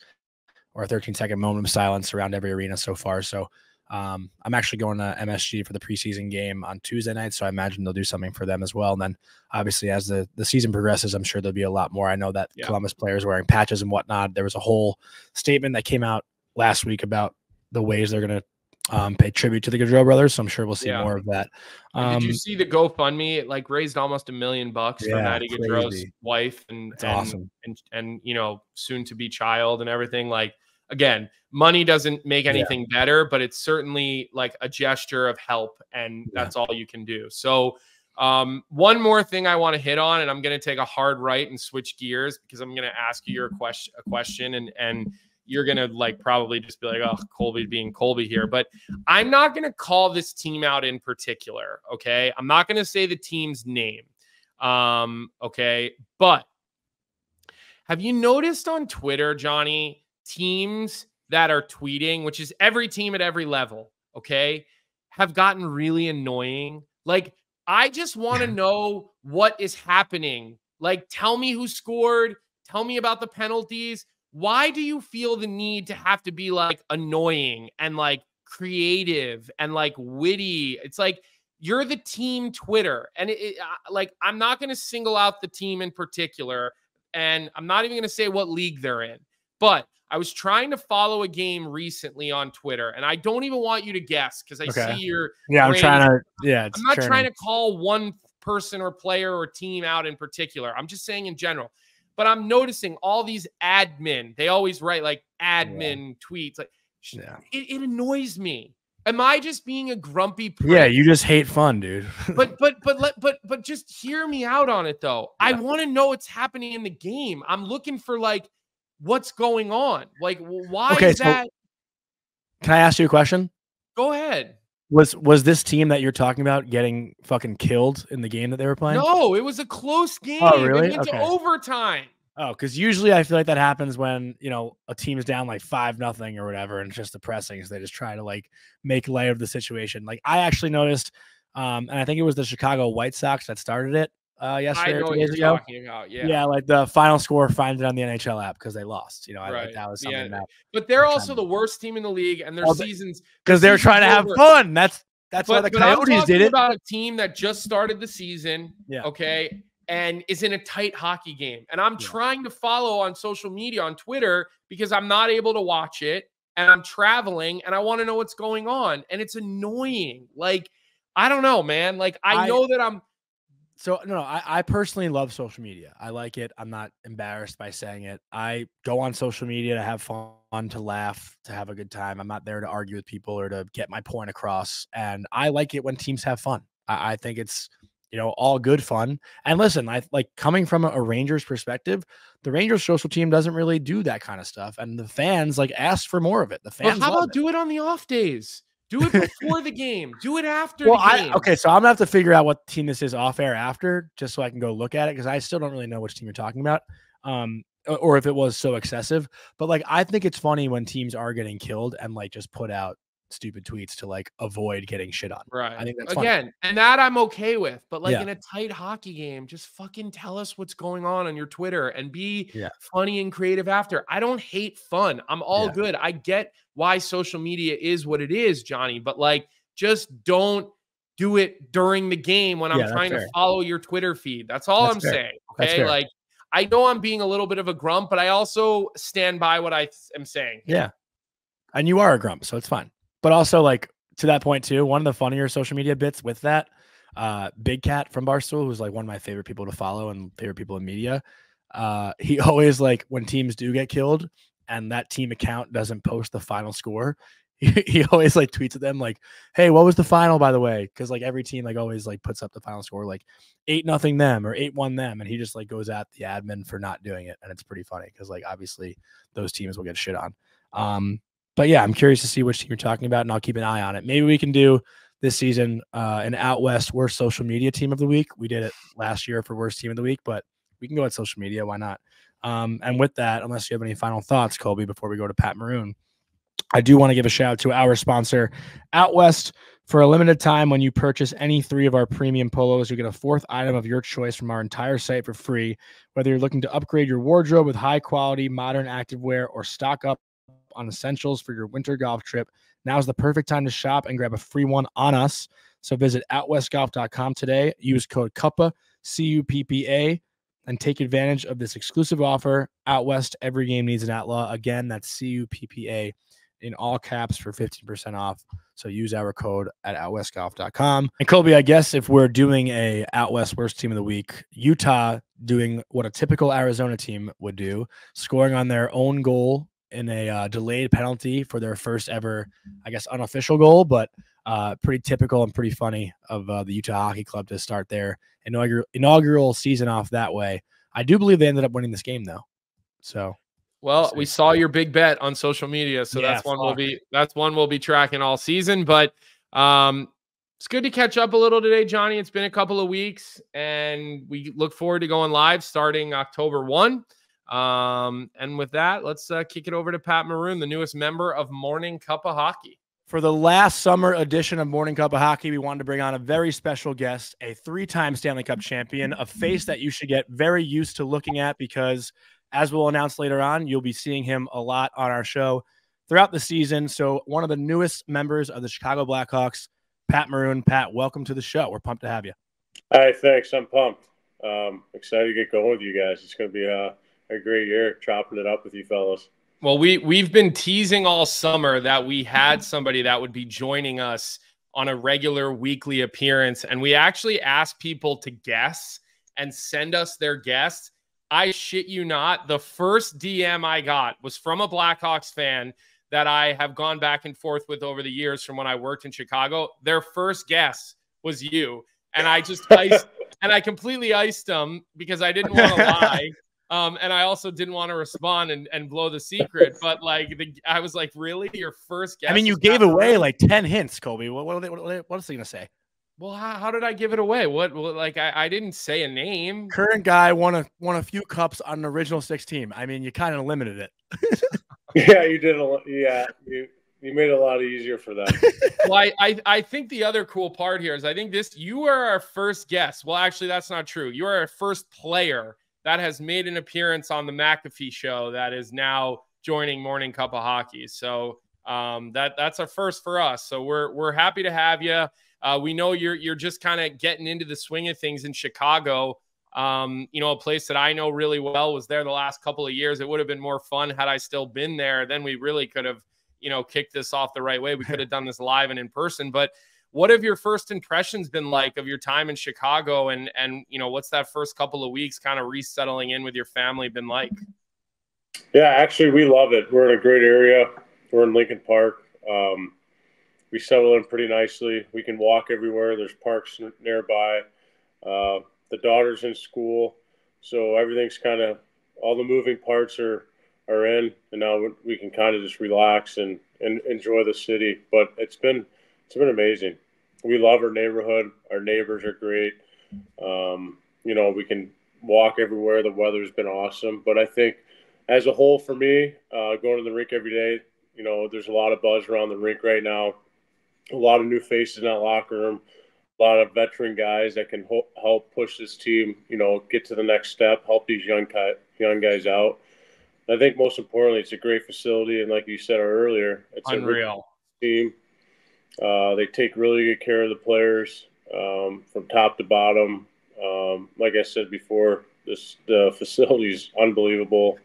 or a 13-second moment of silence around every arena so far. So I'm actually going to MSG for the preseason game on Tuesday night, so I imagine they'll do something for them as well. And then obviously as the season progresses, I'm sure there'll be a lot more. I know that Columbus players wearing patches and whatnot. There was a whole statement that came out last week about the ways they're going to pay tribute to the Gaudreau brothers, so I'm sure we'll see more of that. Did you see the GoFundMe? It like raised almost $1 million for Matty Gaudreau's wife and awesome. and you know, soon to be child and everything. Like, again, money doesn't make anything better, but it's certainly like a gesture of help, and that's all you can do. So one more thing I want to hit on, and I'm going to take a hard right and switch gears, because I'm going to ask you a question, and you're going to like probably just be like, oh, Colby being Colby here. But I'm not going to call this team out in particular, okay? I'm not going to say the team's name, okay? But have you noticed on Twitter, Johnny, teams that are tweeting, which is every team at every level, okay, have gotten really annoying? Like, I just want to know what is happening. Like, tell me who scored. Tell me about the penalties. Why do you feel the need to have to be like annoying and like creative and like witty? It's like, you're the team Twitter. And like, I'm not going to single out the team in particular, and I'm not even going to say what league they're in, but I was trying to follow a game recently on Twitter, and I don't even want you to guess, because I see your I'm trying to I'm not trying to call one person or player or team out in particular. I'm just saying in general. But I'm noticing all these admin, they always write like admin tweets. Like it annoys me. Am I just being a grumpy prick? Yeah, you just hate fun, dude. but just hear me out on it though. Yeah. I want to know what's happening in the game. I'm looking for like what's going on. Like why is that? Can I ask you a question? Go ahead. Was this team that you're talking about getting fucking killed in the game that they were playing? No, it was a close game. Oh, really? It went to overtime. Oh, because usually I feel like that happens when, you know, a team is down like 5-0 or whatever, and it's just depressing. So they just try to like make light of the situation. Like I actually noticed, and I think it was the Chicago White Sox that started it yesterday. I know what you're talking about. Yeah, like the final score, find it on the NHL app because they lost. You know, right. that was something that. But they're also the worst team in the league, and their seasons because they're trying to have fun. That's why the Coyotes did it. About a team that just started the season. Yeah. Okay. And is in a tight hockey game. And I'm trying to follow on social media, on Twitter, because I'm not able to watch it and I'm traveling and I want to know what's going on. And it's annoying. Like, I don't know, man. Like, I know that I'm. So, no, I personally love social media. I like it. I'm not embarrassed by saying it. I go on social media to have fun, to laugh, to have a good time. I'm not there to argue with people or to get my point across. And I like it when teams have fun. I think it's, you know, all good fun. And listen, I like coming from a Rangers perspective, the Rangers social team doesn't really do that kind of stuff. And the fans like ask for more of it. The fans. Well, how about do it on the off days? Do it before the game. Do it after the game. Okay, so I'm gonna have to figure out what team this is off air after, just so I can go look at it, because I still don't really know which team you're talking about, or if it was so excessive. But like, I think it's funny when teams are getting killed and like just put out stupid tweets to like avoid getting shit on. Right. I think that's again, funny. And that I'm okay with. But like in a tight hockey game, just fucking tell us what's going on your Twitter and be funny and creative after. I don't hate fun. I'm all good. I get why social media is what it is, Johnny, but like just don't do it during the game when I'm trying to follow your Twitter feed. That's all I'm saying. Okay. Like I know I'm being a little bit of a grump, but I also stand by what I am saying. Yeah. And you are a grump, so it's fine. But also, like, to that point, too, one of the funnier social media bits with that, Big Cat from Barstool, who's, like, one of my favorite people to follow and favorite people in media, he always, like, when teams do get killed and that team account doesn't post the final score, he always, like, tweets at them, like, hey, what was the final, by the way? Because, like, every team, like, always, like, puts up the final score, like, 8-0 them or 8-1 them, and he just, like, goes at the admin for not doing it, and it's pretty funny because, like, obviously those teams will get shit on. But yeah, I'm curious to see which team you're talking about, and I'll keep an eye on it. Maybe we can do this season an Out West worst social media team of the week. We did it last year for worst team of the week, but we can go at social media. Why not? And with that, unless you have any final thoughts, Colby, before we go to Pat Maroon, I do want to give a shout out to our sponsor, Out West. For a limited time, when you purchase any 3 of our premium polos, you get a 4th item of your choice from our entire site for free. Whether you're looking to upgrade your wardrobe with high-quality modern activewear or stock up on essentials for your winter golf trip, now's the perfect time to shop and grab a free one on us. So visit outwestgolf.com today, use code Cuppa, CUPPA, and take advantage of this exclusive offer. Out West, every game needs an outlaw. Again, that's CUPPA in all caps for 15% off. So use our code at outwestgolf.com. And Colby, I guess if we're doing a Out West worst team of the week, Utah doing what a typical Arizona team would do, scoring on their own goal in a delayed penalty for their first ever, I guess, unofficial goal, but pretty typical and pretty funny of the Utah Hockey Club to start their inaugural season off that way. I do believe they ended up winning this game, though. So, well, we saw your big bet on social media, so that's one we'll be tracking all season. But it's good to catch up a little today, Johnny. It's been a couple of weeks, and we look forward to going live starting October 1. And with that, let's kick it over to Pat Maroon, the newest member of Morning Cuppa Hockey. For the last summer edition of Morning Cuppa Hockey, we wanted to bring on a very special guest, a 3-time Stanley Cup champion, a face that you should get very used to looking at because, as we'll announce later on, you'll be seeing him a lot on our show throughout the season. So one of the newest members of the Chicago Blackhawks, Pat Maroon. Pat, welcome to the show. We're pumped to have you. Hi, thanks. I'm pumped. Excited to get going with you guys. It's going to be a great year chopping it up with you fellas. Well, we've been teasing all summer that we had somebody that would be joining us on a regular weekly appearance. And we actually asked people to guess and send us their guests. I shit you not, the first DM I got was from a Blackhawks fan that I have gone back and forth with over the years from when I worked in Chicago. Their first guess was you. And I just iced, and I completely iced them because I didn't want to lie. And I also didn't want to respond and blow the secret. But like, I was like, really? Your first guess? I mean, you gave away like 10 hints, Colby. What is he going to say? Well, how did I give it away? What like I didn't say a name. Current guy won a few cups on an original 6 team. I mean, you kind of limited it. Yeah, you did. You made it a lot easier for them. Well, I think the other cool part here is I think you are our first guest. Well, actually, that's not true. You are our first player that has made an appearance on the McAfee show that is now joining Morning Cup of Hockey. So that's a first for us. So we're happy to have you. We know you're just kind of getting into the swing of things in Chicago. A place that I know really well, was there the last couple of years. It would have been more fun had I still been there. Then we really could have, kicked this off the right way. We could have done this live and in person. But what have your first impressions been like of your time in Chicago? And what's that first couple of weeks kind of resettling in with your family been like? Yeah, actually, we love it. We're in a great area. We're in Lincoln Park. We settle in pretty nicely. We can walk everywhere. There's parks nearby. The daughter's in school, so everything's kind of, all the moving parts are in, and now we can kind of just relax and enjoy the city. But it's been amazing. We love our neighborhood. Our neighbors are great. We can walk everywhere. The weather's been awesome. But I think as a whole for me, going to the rink every day, there's a lot of buzz around the rink right now. A lot of new faces in that locker room. A lot of veteran guys that can help push this team, get to the next step, help these young guys out. I think most importantly, it's a great facility, and like you said earlier, it's unreal team. They take really good care of the players from top to bottom. Like I said before, the facility is unbelievable.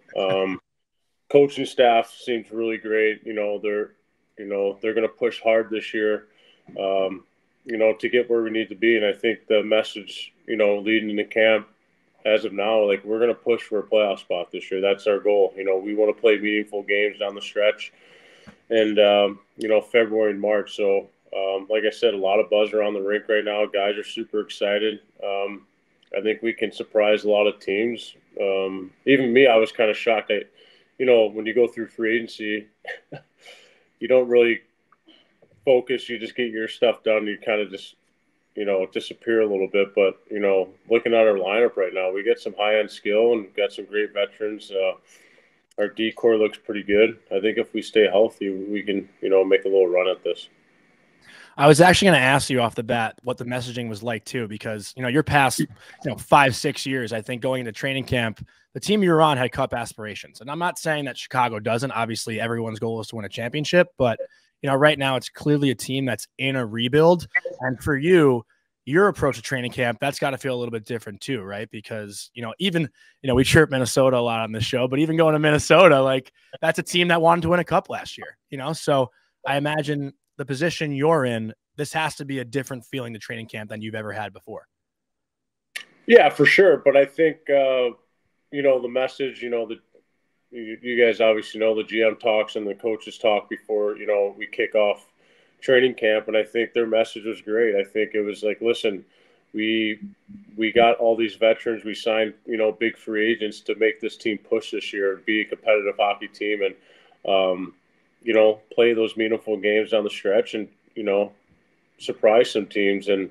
Coaching staff seems really great. They're going to push hard this year. To get where we need to be. And I think the message, leading into camp as of now, like, we're going to push for a playoff spot this year. That's our goal. We want to play meaningful games down the stretch and, February and March. So, like I said, a lot of buzz around the rink right now. Guys are super excited. I think we can surprise a lot of teams. Even me, I was kind of shocked that, when you go through free agency, you don't really focus, you just get your stuff done, you kind of just disappear a little bit. But looking at our lineup right now, we get some high-end skill and got some great veterans. Our D-core looks pretty good. I think if we stay healthy, we can make a little run at this. I was actually going to ask you off the bat what the messaging was like too, because your past 5-6 years, I think, going into training camp, the team you were on had cup aspirations. And I'm not saying that Chicago doesn't. Obviously everyone's goal is to win a championship, but right now it's clearly a team that's in a rebuild. And for you, your approach to training camp, that's got to feel a little bit different too, right? Because, even, we chirp Minnesota a lot on this show, but even going to Minnesota, like, that's a team that wanted to win a cup last year, so I imagine the position you're in, this has to be a different feeling to training camp than you've ever had before. Yeah, for sure. But I think, the message, you guys obviously know the GM talks and the coaches talk before, we kick off training camp. And I think their message was great. I think it was like, listen, we got all these veterans. We signed, big free agents to make this team push this year and be a competitive hockey team and, play those meaningful games down the stretch and, surprise some teams. And,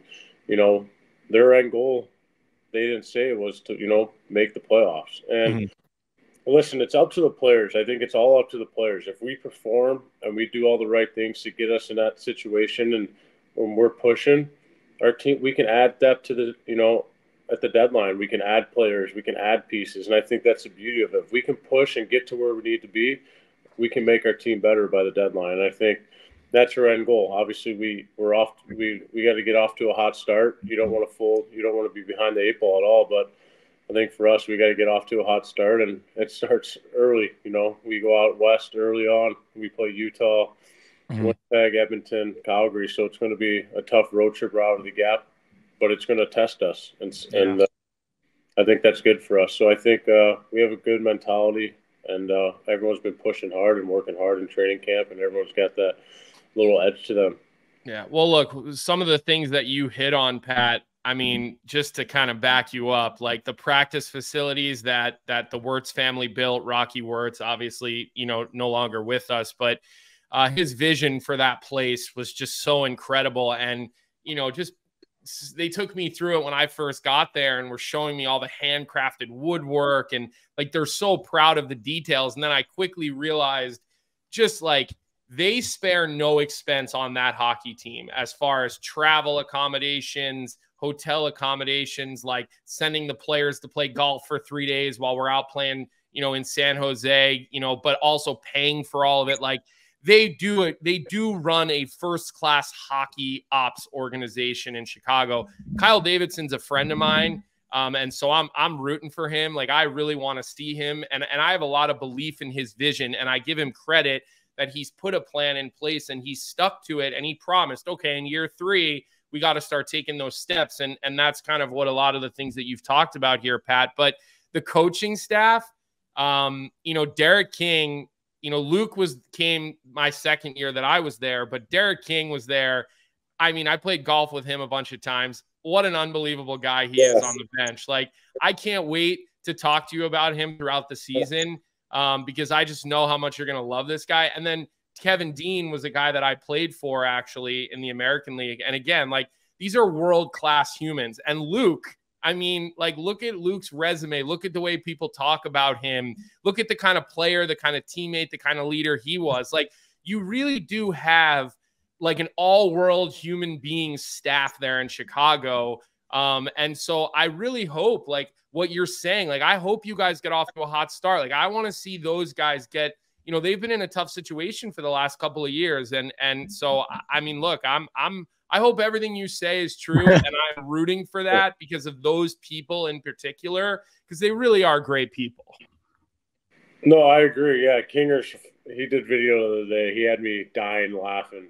their end goal, they didn't say it was to, make the playoffs. And listen, it's up to the players. I think it's all up to the players. If we perform and we do all the right things to get us in that situation, and when we're pushing our team, we can add depth to the, at the deadline. We can add players. We can add pieces. And I think that's the beauty of it. If we can push and get to where we need to be, we can make our team better by the deadline. And I think that's our end goal. Obviously, we got to get off to a hot start. You don't want to be behind the 8 ball at all. But I think for us, we got to get off to a hot start, and it starts early. We go out west early on. We play Utah, Winnipeg, Edmonton, Calgary. So it's going to be a tough road trip out of the gap, but it's going to test us. And I think that's good for us. So I think we have a good mentality, and everyone's been pushing hard and working hard in training camp, and everyone's got that little edge to them. Yeah. Well, look, some of the things that you hit on, Pat, I mean, just to kind of back you up, like the practice facilities that the Wirtz family built, Rocky Wirtz, obviously, no longer with us, but his vision for that place was just so incredible. And, just they took me through it when I first got there and were showing me all the handcrafted woodwork, and like they're so proud of the details. And then I quickly realized just like they spare no expense on that hockey team as far as travel accommodations, hotel accommodations, like sending the players to play golf for 3 days while we're out playing, in San Jose, but also paying for all of it. Like they do run a first-class hockey ops organization in Chicago. Kyle Davidson's a friend of mine. And so I'm rooting for him. Like I really want to see him. And I have a lot of belief in his vision, and I give him credit that he's put a plan in place and he's stuck to it. And he promised, okay, in year 3, we got to start taking those steps. And that's kind of what a lot of the things that you've talked about here, Pat. But the coaching staff, Derek King, Luke came my second year that I was there, but Derek King was there. I mean, I played golf with him a bunch of times. What an unbelievable guy he is on the bench. Like, I can't wait to talk to you about him throughout the season because I just know how much you're going to love this guy. And then Kevin Dean was a guy that I played for actually in the American League. And again, like these are world-class humans. And Luke, I mean, like look at Luke's resume. Look at the way people talk about him. Look at the kind of player, the kind of teammate, the kind of leader he was. Like you really do have like an all-world human being staff there in Chicago. And so I really hope like what you're saying, like I hope you guys get off to a hot start. Like I want to see those guys get, they've been in a tough situation for the last couple of years. And so, I mean, look, I hope everything you say is true, and I'm rooting for that because of those people in particular, because they really are great people. No, I agree. Yeah, Kinger, he did video the other day. He had me dying laughing.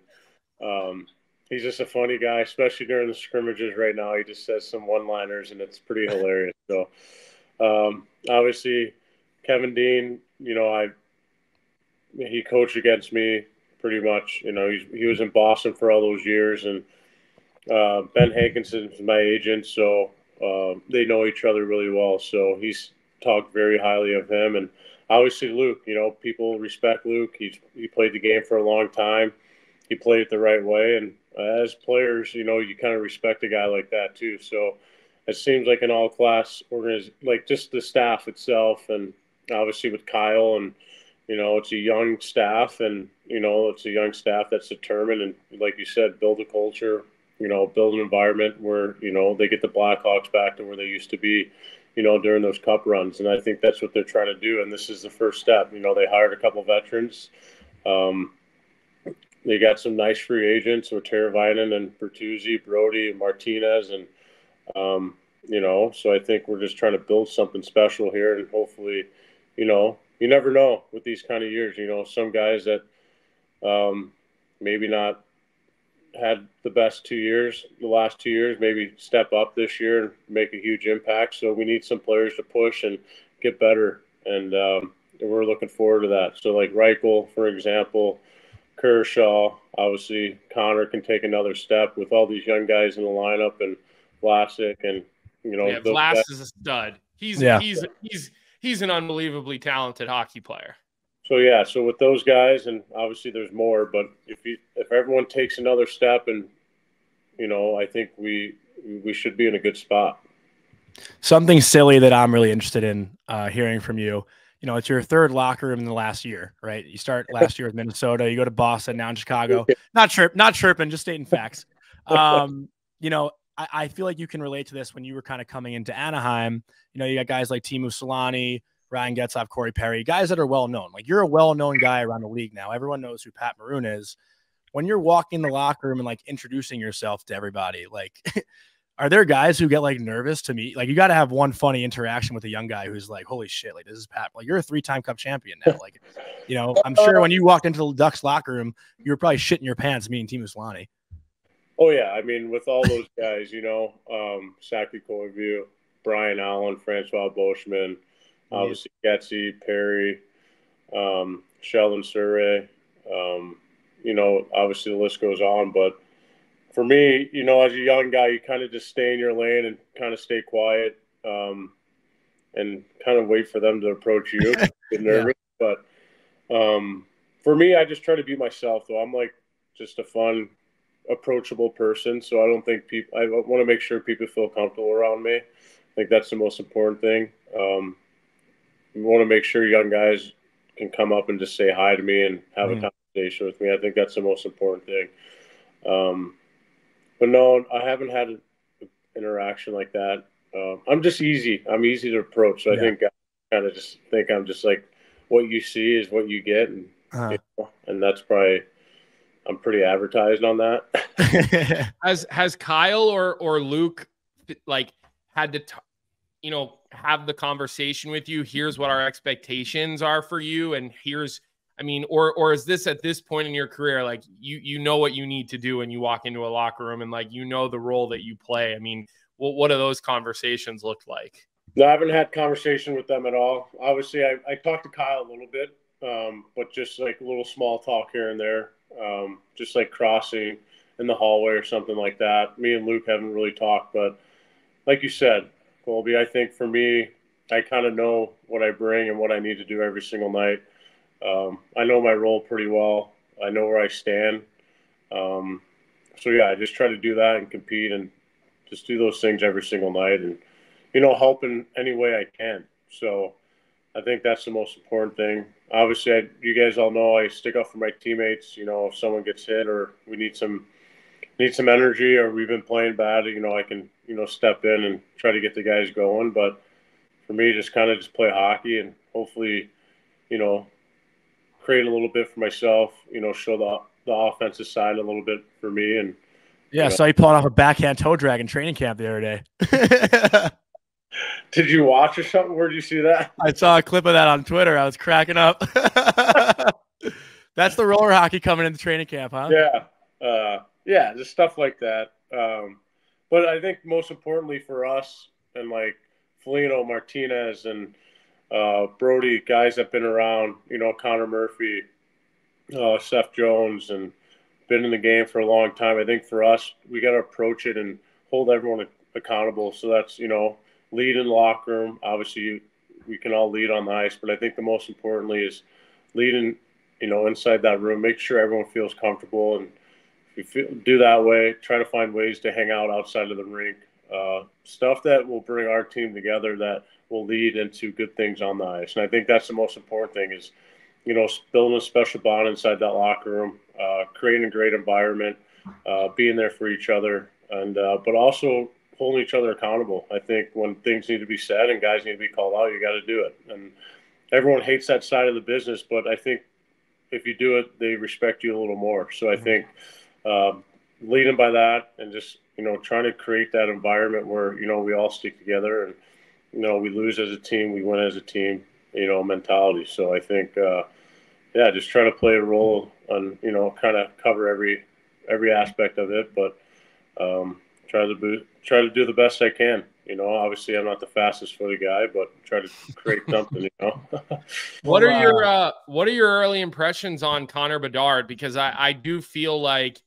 He's just a funny guy, especially during the scrimmages right now. He just says some one-liners, and it's pretty hilarious. So, obviously, Kevin Dean, he coached against me pretty much. He was in Boston for all those years, and Ben Hankinson's my agent, so they know each other really well. So he's talked very highly of him, and obviously Luke. People respect Luke. He played the game for a long time. He played it the right way, and as players, you kind of respect a guy like that too. So it seems like an all-class organization, like just the staff itself, and obviously with Kyle and. It's a young staff, and, it's a young staff that's determined. And like you said, build a culture, build an environment where, they get the Blackhawks back to where they used to be, during those cup runs. And I think that's what they're trying to do. And this is the first step. They hired a couple veterans. They got some nice free agents with Teravainen and Bertuzzi, Brody, and Martinez. And, so I think we're just trying to build something special here. And hopefully, you never know with these kind of years. Some guys that maybe not had the best 2 years, the last 2 years, maybe step up this year and make a huge impact. So we need some players to push and get better, and we're looking forward to that. So like Reichel, for example, Kershaw, obviously Connor can take another step with all these young guys in the lineup, and Vlasic, and Vlas is a stud. He's an unbelievably talented hockey player. So with those guys, and obviously there's more, but if everyone takes another step, and I think we should be in a good spot. Something silly that I'm really interested in hearing from you. It's your third locker room in the last year, right? You start last year with Minnesota, you go to Boston, now in Chicago. Not chirping, just stating facts. I feel like you can relate to this when you were kind of coming into Anaheim. You got guys like Teemu Solani, Ryan Getzlaf, Corey Perry, guys that are well-known. Like you're a well-known guy around the league now. Everyone knows who Pat Maroon is. When you're walking the locker room and like introducing yourself to everybody, like, Are there guys who get like nervous to meet? Like you got to have one funny interaction with a young guy who's like, holy shit, like this is Pat. Like you're a 3-time Cup champion now. Like, you know, I'm sure when you walked into the Ducks locker room, you were probably shitting your pants meeting Team Islani. Oh yeah. I mean, with all those guys, you know, Saki Koivu, Brian Allen, Francois Boschman, obviously Getsy, Perry, Sheldon Surrey, you know, obviously the list goes on, but for me, you know, as a young guy, you kind of just stay in your lane and kind of stay quiet, and kind of wait for them to approach you. Get nervous, but for me, I just try to be myself. Though I'm like just a fun, approachable person, so I don't think people. I want to make sure people feel comfortable around me. I think that's the most important thing. You want to make sure young guys can come up and just say hi to me and have a conversation with me. I think that's the most important thing. But no, I haven't had an interaction like that. I'm just easy. I'm easy to approach. So I think guys kind of just think I'm just like what you see is what you get, and you know, and that's probably I'm pretty advertised on that. Has Kyle or Luke like had to you know, have the conversation with you? Here's what our expectations are for you, and here's, I mean, or is this at this point in your career, like you know what you need to do when you walk into a locker room and like you know the role that you play? I mean, what do those conversations look like? No, I haven't had conversation with them at all. Obviously, I talked to Kyle a little bit, but just like a little small talk here and there, just like crossing in the hallway or something like that. Me and Luke haven't really talked, but like you said, Colby, I think for me, I kind of know what I bring and what I need to do every single night. I know my role pretty well. I know where I stand. So, yeah, I just try to do that and compete and just do those things every single night and, you know, help in any way I can. So I think that's the most important thing. Obviously, you guys all know I stick up for my teammates. You know, if someone gets hit or we need some energy or we've been playing bad, you know, I can, you know, step in and try to get the guys going. But for me, just kind of just play hockey and hopefully, you know, create a little bit for myself, you know, show the offensive side a little bit for me. And yeah, I saw you pulling off a backhand toe drag in training camp the other day. Did you watch or something? Where'd you see that? I saw a clip of that on Twitter. I was cracking up. That's the roller hockey coming into training camp, huh? Yeah. Yeah, just stuff like that. But I think most importantly for us and like Foligno, Martinez, and Brody, guys that have been around, you know, Connor Murphy, Seth Jones, and been in the game for a long time. I think for us, we got to approach it and hold everyone accountable. So that's, you know, lead in the locker room. Obviously, we can all lead on the ice, but I think the most importantly is leading, you know, inside that room. Make sure everyone feels comfortable, and if you do that way, try to find ways to hang out outside of the rink. Stuff that will bring our team together that will lead into good things on the ice. And I think that's the most important thing is, you know, building a special bond inside that locker room, creating a great environment, being there for each other, and but also holding each other accountable. I think when things need to be said and guys need to be called out, you got to do it. And everyone hates that side of the business, but I think if you do it, they respect you a little more. So I think leading by that and just, you know, trying to create that environment where, you know, we all stick together and, you know, we lose as a team, we win as a team, you know, mentality. So I think, yeah, just trying to play a role and, you know, kind of cover every aspect of it, but try to do the best I can. You know, obviously I'm not the fastest footed guy, but try to create something, you know. What are your early impressions on Connor Bedard? Because I do feel like,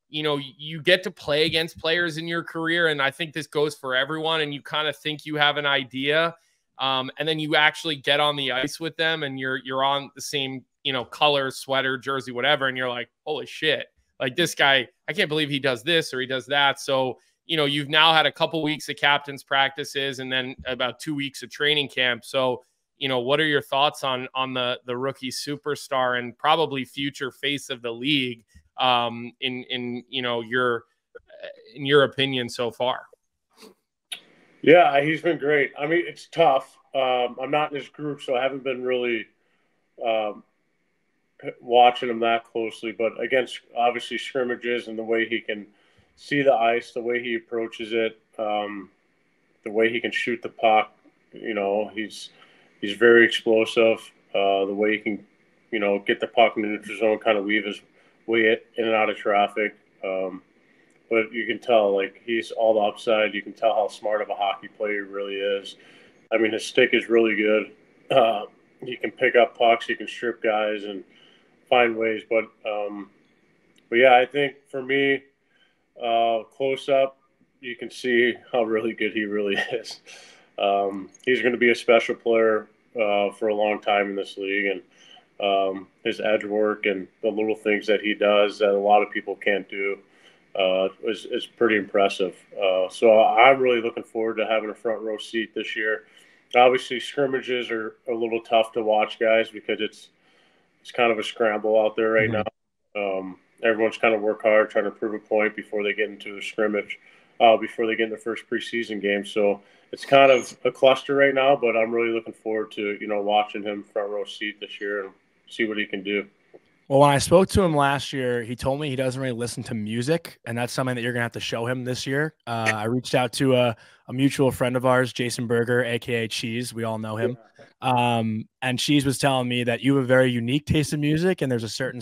you know, you get to play against players in your career, and I think this goes for everyone, and you kind of think you have an idea, and then you actually get on the ice with them and you're on the same, you know, color, sweater, jersey, whatever, and you're like, holy shit, like this guy, I can't believe he does this or he does that. So, you know, you've now had a couple weeks of captain's practices and then about 2 weeks of training camp. So, you know, what are your thoughts on the rookie superstar and probably future face of the league, in you know, in your opinion so far? Yeah, he's been great. I mean, it's tough. I'm not in his group, so I haven't been really watching him that closely. But against obviously scrimmages and the way he can see the ice, the way he approaches it, The way he can shoot the puck, he's very explosive. The way he can, get the puck in the neutral zone, kind of weave his way in and out of traffic. But you can tell, he's all the upside. You can tell how smart of a hockey player he really is. I mean, his stick is really good. He can pick up pucks. He can strip guys and find ways. But yeah, I think for me, close up, you can see how really good he really is. He's going to be a special player for a long time in this league. And his edge work and the little things that he does that a lot of people can't do is pretty impressive. So I'm really looking forward to having a front row seat this year. Obviously, scrimmages are a little tough to watch, guys, because it's kind of a scramble out there right now. Everyone's kind of work hard trying to prove a point before they get into the scrimmage, before they get in their first preseason game. So it's kind of a cluster right now, but I'm really looking forward to, watching him front row seat this year and see what he can do. Well, when I spoke to him last year, he told me he doesn't really listen to music, and that's something that you're going to have to show him this year. I reached out to a mutual friend of ours, Jason Berger, a.k.a. Cheese. We all know him. And Cheese was telling me that you have a very unique taste in music, and there's a certain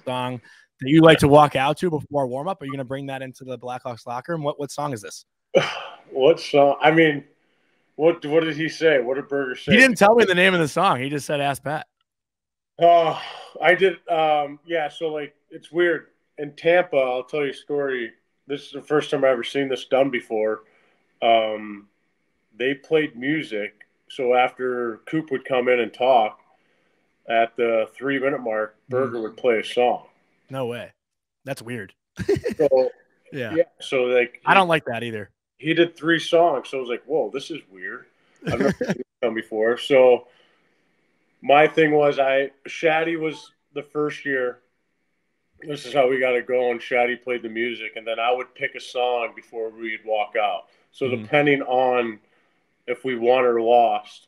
song that you like to walk out to before warm-up. Are you going to bring that into the Blackhawks locker room? What song is this? What song? I mean, what did he say? What did Berger say? He didn't tell me the name of the song. He just said, ask Pat. I did. Yeah. So it's weird in Tampa. I'll tell you a story. This is the first time I've ever seen this done before. They played music. So after Coop would come in and talk at the 3-minute mark, Berger would play a song. No way. That's weird. So, yeah. So I don't like that either. He did 3 songs. So I was like, whoa, this is weird. I've never seen this done before. So my thing was Shaddy was the first year. This is how we got it going. Shaddy played the music, and then I would pick a song before we'd walk out. So depending on if we won or lost,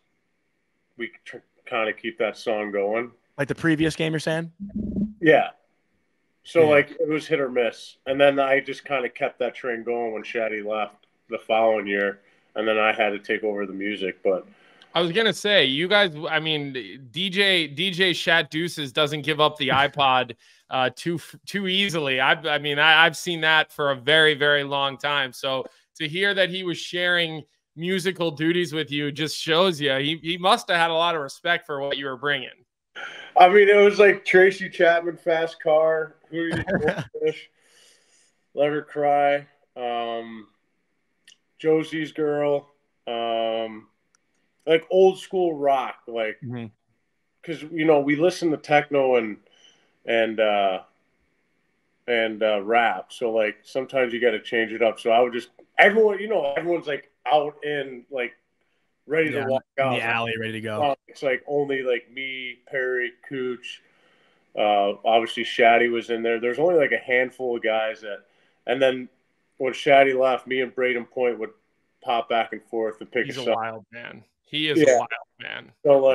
we could kind of keep that song going. Like the previous game, you're saying? Yeah. So it was hit or miss. And then I just kind of kept that train going when Shaddy left the following year, and then I had to take over the music. But I was gonna say, you guys. I mean, DJ Shat Deuces doesn't give up the iPod too easily. I've seen that for a very, very long time. So to hear that he was sharing musical duties with you just shows you he must have had a lot of respect for what you were bringing. I mean, it was like Tracy Chapman, Fast Car, Who Are You, Fish, Let Her Cry, Josie's Girl. Like old school rock, because we listen to techno and rap, so sometimes you got to change it up. So I would just everyone's out in ready to walk out in the alley, ready to go. It's only me, Perry, Cooch, obviously Shaddy was in there. There's only a handful of guys and then when Shaddy left, me and Braden Point would pop back and forth and pick. He's a wild man. He is a wild man. So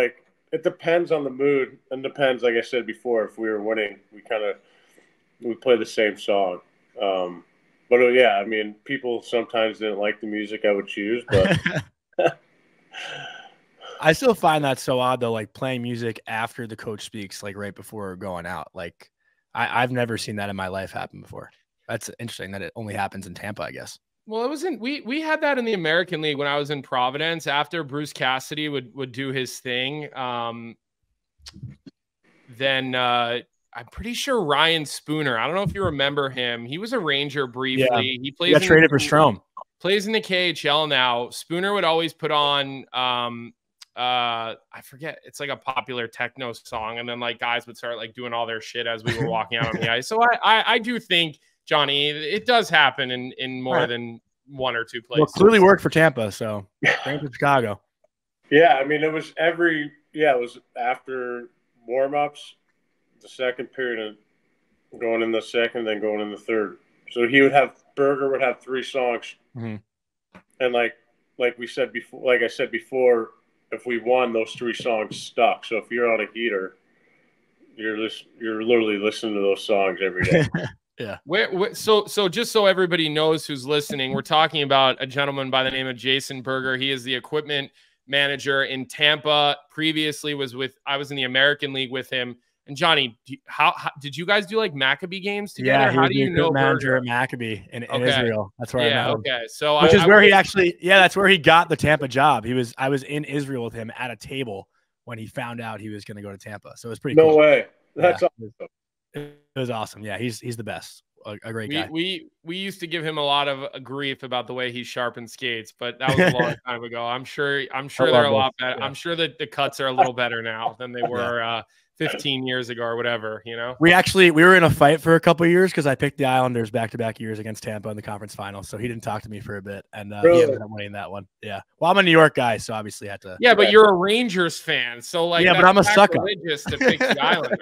it depends on the mood, and depends, like I said before, if we were winning, we play the same song. But yeah, I mean, people sometimes didn't like the music I would choose, but I still find that so odd though, playing music after the coach speaks, right before going out. I've never seen that in my life happen before. That's interesting that it only happens in Tampa, I guess. Well, it wasn't. We had that in the American League when I was in Providence. After Bruce Cassidy would do his thing, then I'm pretty sure Ryan Spooner. I don't know if you remember him. He was a Ranger briefly. Yeah. He plays. He got traded for Strome. Plays in the KHL now. Spooner would always put on. I forget. It's a popular techno song, and then guys would start doing all their shit as we were walking out on the ice. So I do think, Johnny, it does happen in more than one or two places. Well, clearly worked for Tampa, so bring it to Chicago. Yeah, I mean, it was it was after warm-ups, the second period, and going in the second, then going in the third. So Berger would have 3 songs. And like I said before, if we won, those 3 songs stuck. So if you're on a heater, you're literally listening to those songs every day. Yeah. So just so everybody knows who's listening, we're talking about a gentleman by the name of Jason Berger. He is the equipment manager in Tampa. Previously I was in the American League with him. And Johnny, how did you guys do like Maccabee games together? Yeah, he how was do the you know equipment manager Berger? at Maccabee in Okay. Israel. That's where I met him. Okay. So which is where he actually, that's where he got the Tampa job. I was in Israel with him at a table when he found out he was going to go to Tampa. So it was pretty cool. No way. That's awesome. It was awesome. Yeah, he's the best. A great guy. We used to give him a lot of grief about the way he sharpened skates, but that was a long time ago. I'm sure they're a lot better. Yeah. I'm sure that the cuts are a little better now than they were 15 years ago or whatever, you know. We were in a fight for a couple of years because I picked the Islanders back-to-back years against Tampa in the conference finals. So he didn't talk to me for a bit, and he ended up winning that one. Yeah. Well, I'm a New York guy, so obviously I had to. Yeah, but you're a Rangers fan, so like, yeah, but I'm a sucker. Religious to pick the Islanders.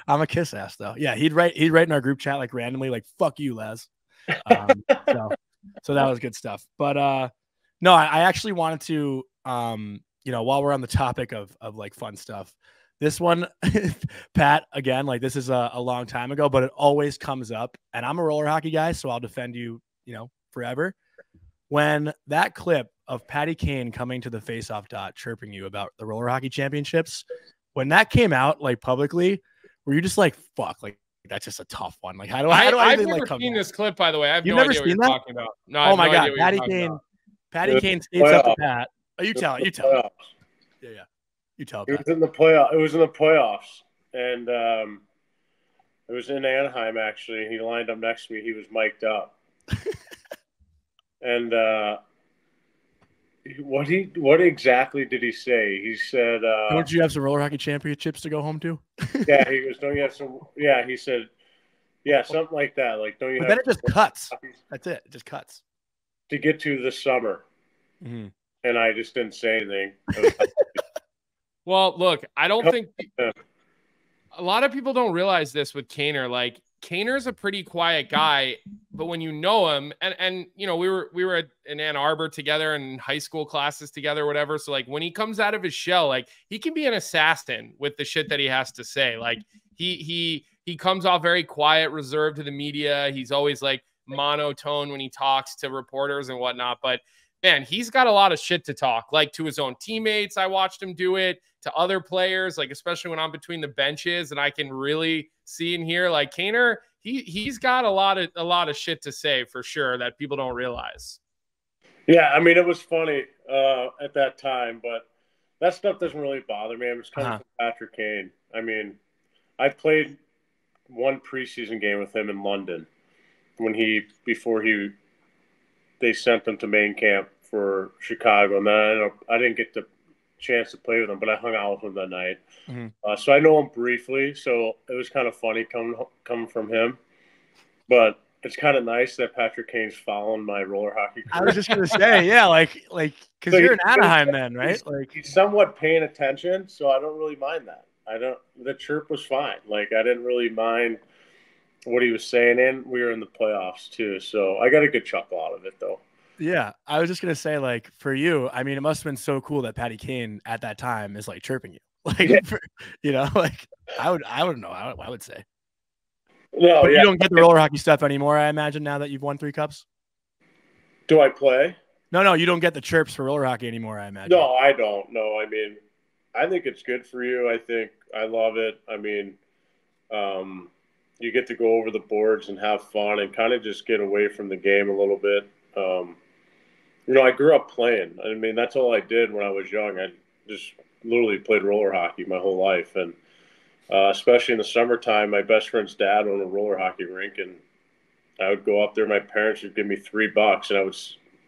I'm a kiss ass though. Yeah, he'd write in our group chat like randomly, like "fuck you, Les." So that was good stuff. But no, I actually wanted to, while we're on the topic of like fun stuff. This one, Pat, again, like this is a long time ago, but it always comes up. And I'm a roller hockey guy, so I'll defend you, forever. When that clip of Patty Kane coming to the Faceoff dot chirping you about the roller hockey championships, when that came out like publicly, were you just like, fuck, like that's just a tough one? Like, how do I I've even never like seen this clip, by the way. I've You've no never idea what seen you're that? talking about. No, oh my God, Patty Kane skates up to Pat. Oh, you tell it. Yeah. You tell it. It was in the playoff. It was in the playoffs, and it was in Anaheim actually. He lined up next to me. He was mic'd up, and what exactly did he say? He said, "Don't you have some roller hockey championships to go home to?" Yeah, he goes, "Don't you have some?" Yeah, he said, "Yeah, something like that." Like, don't you? But have then it just cuts. That's it. It just cuts to get to this summer, and I just didn't say anything. Well, look, I don't think a lot of people don't realize this with Kaner. Like, Kaner's a pretty quiet guy, but when you know him, and we were in Ann Arbor together and high school classes together, or whatever. So like when he comes out of his shell, like he can be an assassin with the shit that he has to say. Like he comes off very quiet, reserved to the media. He's always like monotone when he talks to reporters and whatnot, but man, he's got a lot of shit to talk, like to his own teammates. I watched him do it to other players, like especially when I'm between the benches and I can really see and hear. Like Kaner, he's got a lot of shit to say for sure that people don't realize. Yeah, I mean, it was funny at that time, but that stuff doesn't really bother me. It was coming from Patrick Kane. I mean, I played one preseason game with him in London before they sent him to main camp for Chicago, and then I didn't get the chance to play with him, but I hung out with him that night. So I know him briefly, so it was kind of funny coming from him. But it's kind of nice that Patrick Kane's following my roller hockey career. I was just gonna say, yeah, like because so you're in Anaheim then, right? He's somewhat paying attention, so I don't really mind that. The chirp was fine. Like I didn't really mind what he was saying, and we were in the playoffs too, so I got a good chuckle out of it though. Yeah, I was just gonna say, like for you, I mean, it must have been so cool that Patty Kane at that time is like chirping you, like like I would know. I would say. No, but you don't get the roller hockey stuff anymore, I imagine, now that you've won 3 cups. Do I play? No, you don't get the chirps for roller hockey anymore, I imagine. No, I don't. No, I mean, I think it's good for you. I think I love it. I mean, you get to go over the boards and have fun and kind of just get away from the game a little bit. I grew up playing. I mean, that's all I did when I was young. I just literally played roller hockey my whole life. And especially in the summertime, my best friend's dad owned a roller hockey rink. And I would go up there. My parents would give me $3 and I would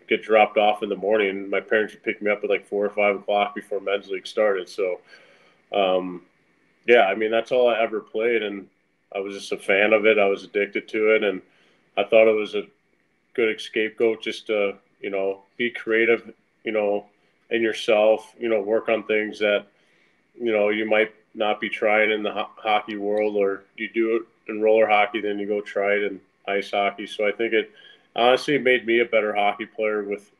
get dropped off in the morning. And my parents would pick me up at like 4 or 5 o'clock before men's league started. So, I mean, that's all I ever played. And I was just a fan of it. I was addicted to it. And I thought it was a good scapegoat just to, be creative, in yourself, work on things that, you might not be trying in the hockey world, or you do it in roller hockey, then you go try it in ice hockey. So I think it honestly made me a better hockey player with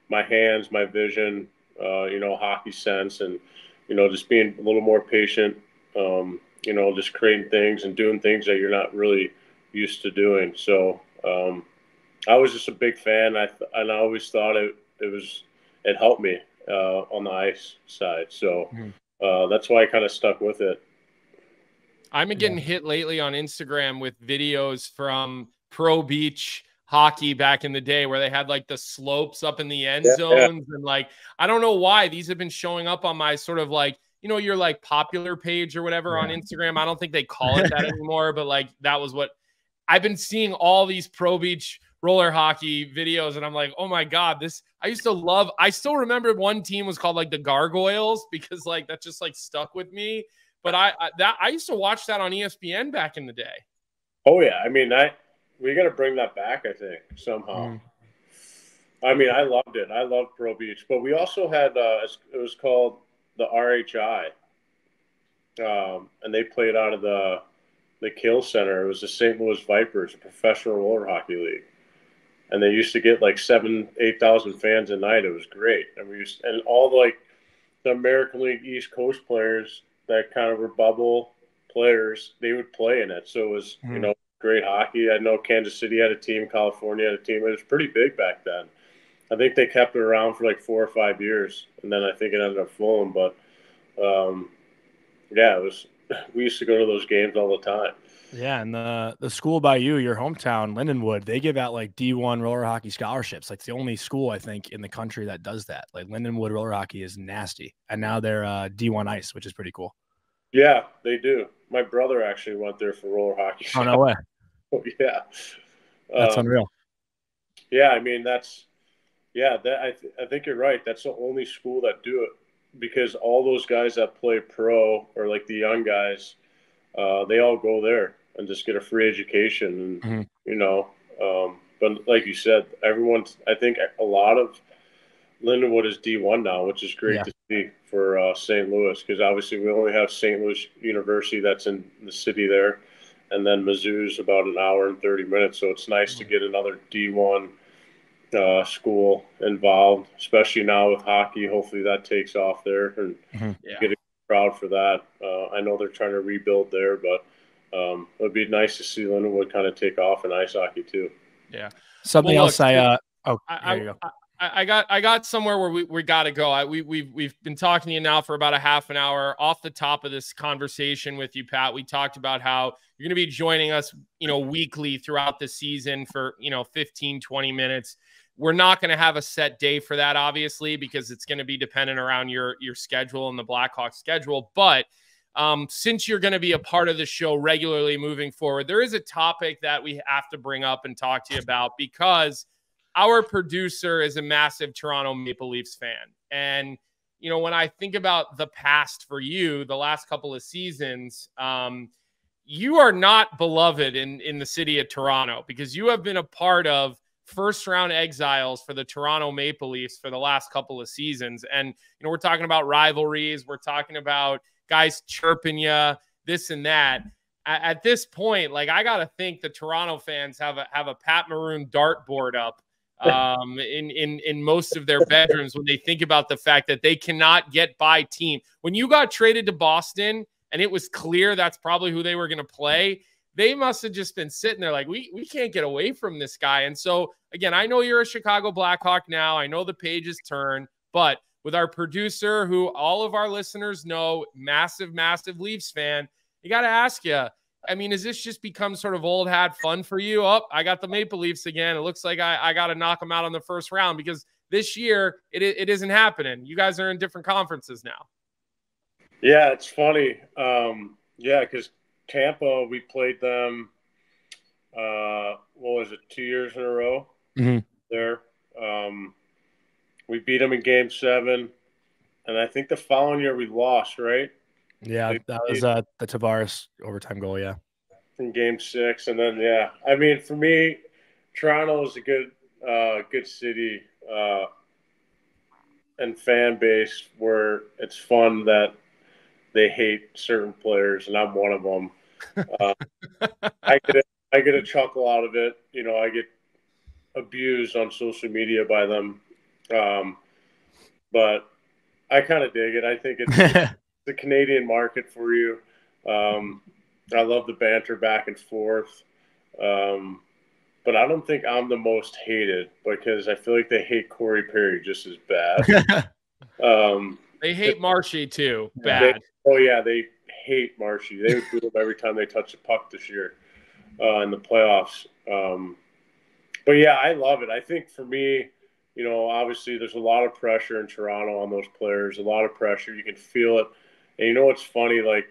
my hands, my vision, hockey sense, and, just being a little more patient, just creating things and doing things that you're not really used to doing. So I was just a big fan. I always thought it helped me on the ice side. So that's why I kind of stuck with it. I've been getting hit lately on Instagram with videos from pro beach hockey back in the day where they had like the slopes up in the end zones. And like, I don't know why these have been showing up on my sort of like, you know, your like popular page or whatever on Instagram. I don't think they call it that anymore, but like that was what I've been seeing, all these pro beach roller hockey videos. And I'm like, oh my God, I still remember one team was called like the Gargoyles because like that just like stuck with me. But I used to watch that on ESPN back in the day. Oh yeah. I mean, we got to bring that back, I think, somehow. I mean, I loved it. I loved Pro Beach. But we also had, it was called the RHI. And they played out of the Kill Center. It was the St. Louis Vipers, a professional roller hockey league. And they used to get like 8,000 fans a night. It was great. And and all the American League East Coast players that kind of were bubble players, they would play in it. So it was, you know, great hockey. I know Kansas City had a team, California had a team. It was pretty big back then. I think they kept it around for like 4 or 5 years, and then I think it ended up falling. But yeah, we used to go to those games all the time. Yeah, and the school by you, your hometown, Lindenwood, they give out like D1 roller hockey scholarships. Like, it's the only school I think in the country that does that. Like, Lindenwood roller hockey is nasty, and now they're D1 ice, which is pretty cool. Yeah, they do. My brother actually went there for roller hockey. Oh, no way. Oh, yeah. That's unreal. Yeah, I mean, I think you're right. That's the only school that do it, because all those guys that play pro, or like the young guys, they all go there and just get a free education. And, you know, but like you said, I think a lot of Lindenwood is D1 now, which is great to see for St. Louis, because obviously we only have St. Louis University that's in the city there, and then Mizzou's about an hour and 30 minutes. So it's nice to get another D1 school involved, especially now with hockey. Hopefully that takes off there and get a crowd for that. I know they're trying to rebuild there, but it would be nice to see Lindenwood kind of take off in ice hockey too. Yeah. Something else there you go. I got somewhere where we got to go. We've been talking to you now for about a half an hour. Off the top of this conversation with you, Pat, we talked about how you're going to be joining us, you know, weekly throughout the season for, you know, 15, 20 minutes. We're not going to have a set day for that, obviously, because it's going to be dependent around your schedule and the Blackhawks schedule. But since you're going to be a part of the show regularly moving forward, there is a topic that we have to bring up and talk to you about, because our producer is a massive Toronto Maple Leafs fan. And, you know, when I think about the past for you, the last couple of seasons, you are not beloved in the city of Toronto, because you have been a part of first-round exiles for the Toronto Maple Leafs for the last couple of seasons. And, you know, we're talking about rivalries. We're talking about guys chirping you, this and that. At this point, like, I got to think the Toronto fans have a Pat Maroon dartboard up in most of their bedrooms when they think about the fact that they cannot get by team. When you got traded to Boston and it was clear that's probably who they were going to play, they must have just been sitting there like, we can't get away from this guy. And so, again, I know you're a Chicago Blackhawk now. I know the pages turn, but with our producer, who all of our listeners know, massive, massive Leafs fan, you got to ask you, I mean, has this just become sort of old hat fun for you? Oh, I got the Maple Leafs again. It looks like I got to knock them out on the first round, because this year it isn't happening. You guys are in different conferences now. Yeah, it's funny. Because Tampa, we played them, what was it, 2 years in a row there. We beat them in Game 7, and I think the following year we lost, right? Yeah, that was the Tavares overtime goal, in Game 6. And then, I mean, for me, Toronto is a good city and fan base where it's fun that they hate certain players, and I'm one of them. I get a chuckle out of it. You know, I get abused on social media by them, but I kind of dig it. I think it's the Canadian market for you. I love the banter back and forth. But I don't think I'm the most hated because I feel like they hate Corey Perry just as bad. They hate Marshy too. Bad. They hate Marshy. They would boo him every time they touch a puck this year in the playoffs. But yeah, I love it. I think for me, obviously there's a lot of pressure in Toronto on those players, a lot of pressure. You can feel it. And you know what's funny? Like,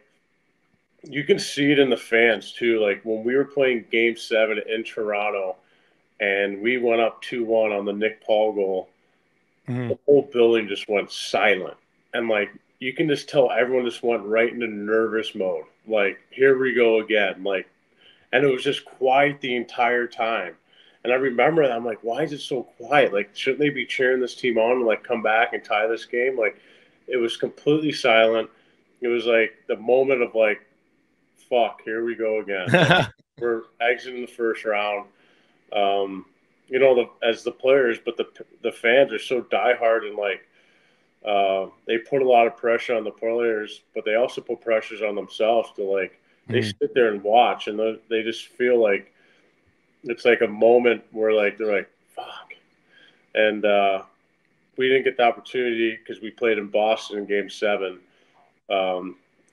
you can see it in the fans too. Like when we were playing Game 7 in Toronto and we went up 2-1 on the Nick Paul goal, the whole building just went silent. And like, you can just tell everyone just went right into nervous mode. Like, here we go again. Like, and it was just quiet the entire time. And I remember that. I'm like, why is it so quiet? Like, shouldn't they be cheering this team on and like come back and tie this game? Like, it was completely silent. It was like the moment of like, fuck, here we go again. Like, we're exiting the first round. As the players, but the fans are so diehard and like they put a lot of pressure on the players, but they also put pressures on themselves to like they sit there and watch, and they just feel like it's like a moment where like they're like, fuck. And we didn't get the opportunity because we played in Boston in Game 7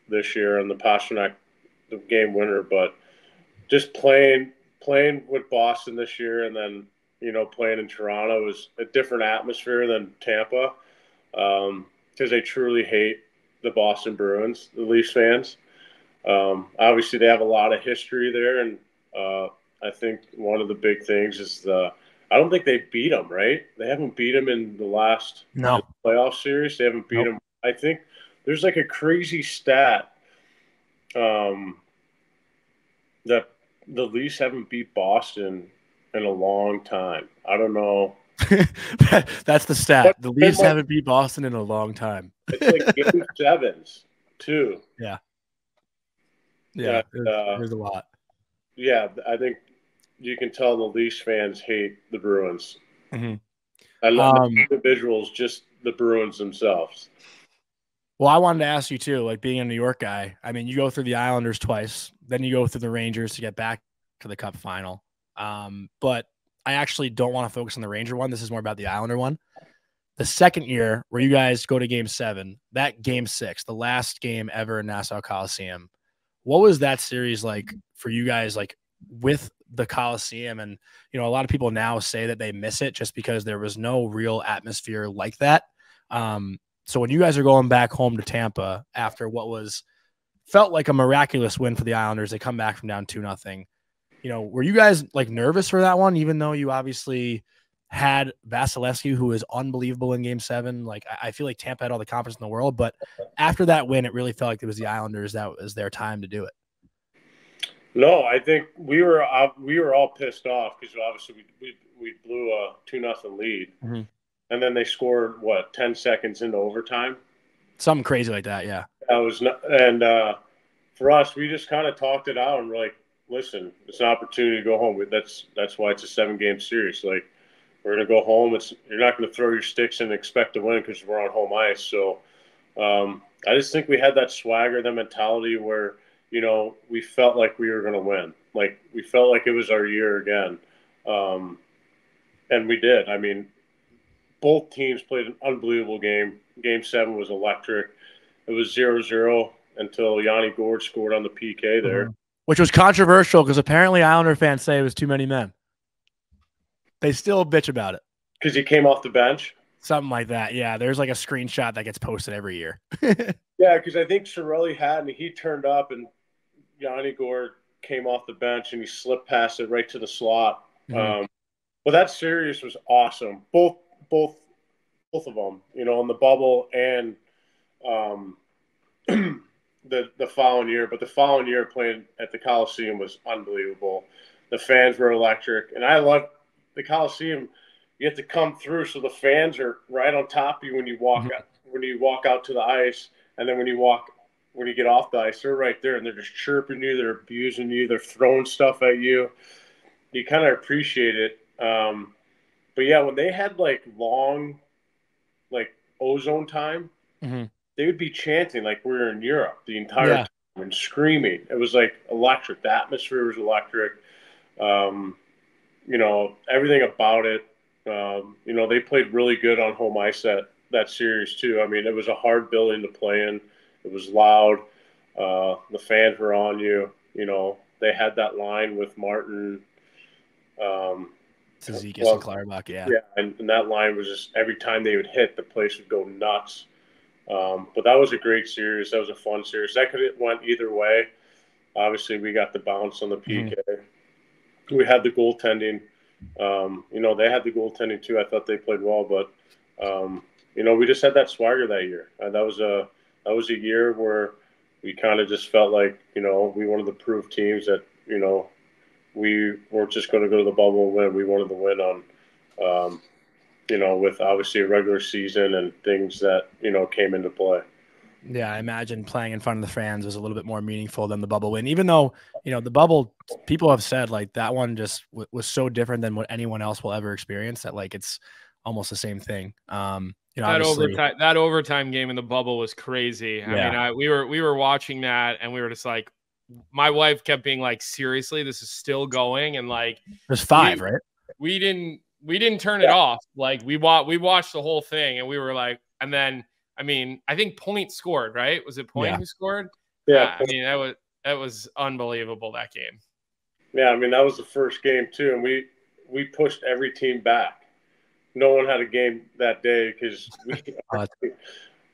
this year on the Pasternak the game winner, but just playing with Boston this year and then playing in Toronto was a different atmosphere than Tampa because they truly hate the Boston Bruins, the Leafs fans. Obviously, they have a lot of history there, and I think one of the big things is I don't think they beat them, right? They haven't beat them in the last playoff series. They haven't beat them. I think there's like a crazy stat that the Leafs haven't beat Boston in a long time. I don't know. That's the stat. The Leafs haven't beat Boston in a long time. It's like Game 7s, too. Yeah. Yeah, there's a lot. Yeah, I think you can tell the Leafs fans hate the Bruins. Mm-hmm. I love the individuals, just the Bruins themselves. Well, I wanted to ask you too, like being a New York guy, I mean, you go through the Islanders twice, then you go through the Rangers to get back to the Cup final. But I actually don't want to focus on the Ranger one. This is more about the Islander one. The second year where you guys go to Game 7, that Game 6, the last game ever in Nassau Coliseum, what was that series like for you guys, like with the Coliseum? And, a lot of people now say that they miss it just because there was no real atmosphere like that. So when you guys are going back home to Tampa after what felt like a miraculous win for the Islanders, they come back from down 2-0. Were you guys like nervous for that one, even though you obviously had Vasilevsky, who was unbelievable in Game 7? Like, I feel like Tampa had all the confidence in the world, but after that win, it really felt like it was the Islanders that was their time to do it. No, I think we were all pissed off because obviously we blew a 2-0 lead. Mm-hmm. And then they scored 10 seconds into overtime, something crazy like that. Yeah, that was and for us, we just kind of talked it out and we're like, listen, it's an opportunity to go home. That's why it's a 7-game series. Like, we're gonna go home. You're not gonna throw your sticks and expect to win because we're on home ice. So I just think we had that swagger, that mentality where we felt like we were gonna win. Like, we felt like it was our year again, and we did. I mean, both teams played an unbelievable game. Game 7 was electric. It was 0-0 until Yanni Gourde scored on the PK there. Which was controversial because apparently Islander fans say it was too many men. They still bitch about it. Because he came off the bench? Something like that, yeah. There's like a screenshot that gets posted every year. Yeah, because I think Cirelli and he turned up and Yanni Gourde came off the bench and he slipped past it right to the slot. But that series was awesome. Both of them, in the bubble and the following year. But the following year playing at the Coliseum was unbelievable. The fans were electric, and I love the Coliseum. You have to come through, so the fans are right on top of you when you walk out, when you walk out to the ice, and then when you get off the ice, they're right there, and they're just chirping you, they're abusing you, they're throwing stuff at you. You kind of appreciate it. But yeah, when they had like long, like ozone time, they would be chanting like we were in Europe the entire time and screaming. It was like electric. The atmosphere was electric. You know, everything about it. You know, they played really good on home ice that series too. I mean, it was a hard building to play in. It was loud. The fans were on you. You know, they had that line with Martin. Tzidikis and Clutterbuck, yeah. Yeah, and that line was just every time they would hit, the place would go nuts. But that was a great series. That was a fun series. That could have went either way. Obviously, we got the bounce on the PK. We had the goaltending. You know, they had the goaltending too. I thought they played well, but you know, we just had that swagger that year. That was a year where we kind of just felt like, you know, we wanted to prove teams that, you know, we weren't just going to go to the bubble and win. We wanted to win on, you know, with obviously a regular season and things that, you know, came into play. Yeah, I imagine playing in front of the fans was a little bit more meaningful than the bubble win, even though, you know, the bubble, people have said like that one just was so different than what anyone else will ever experience that like it's almost the same thing. You know, that overtime game in the bubble was crazy. Yeah. I mean, we were watching that and we were just like, my wife kept being like, seriously, this is still going. And like, there's 5, right? We didn't turn it off. Like we watched the whole thing and we were like, and then, I mean, I think Point scored, right? Was it Point who scored? Yeah. I mean, that was unbelievable, that game. Yeah. I mean, that was the first game too. And we pushed every team back. No one had a game that day because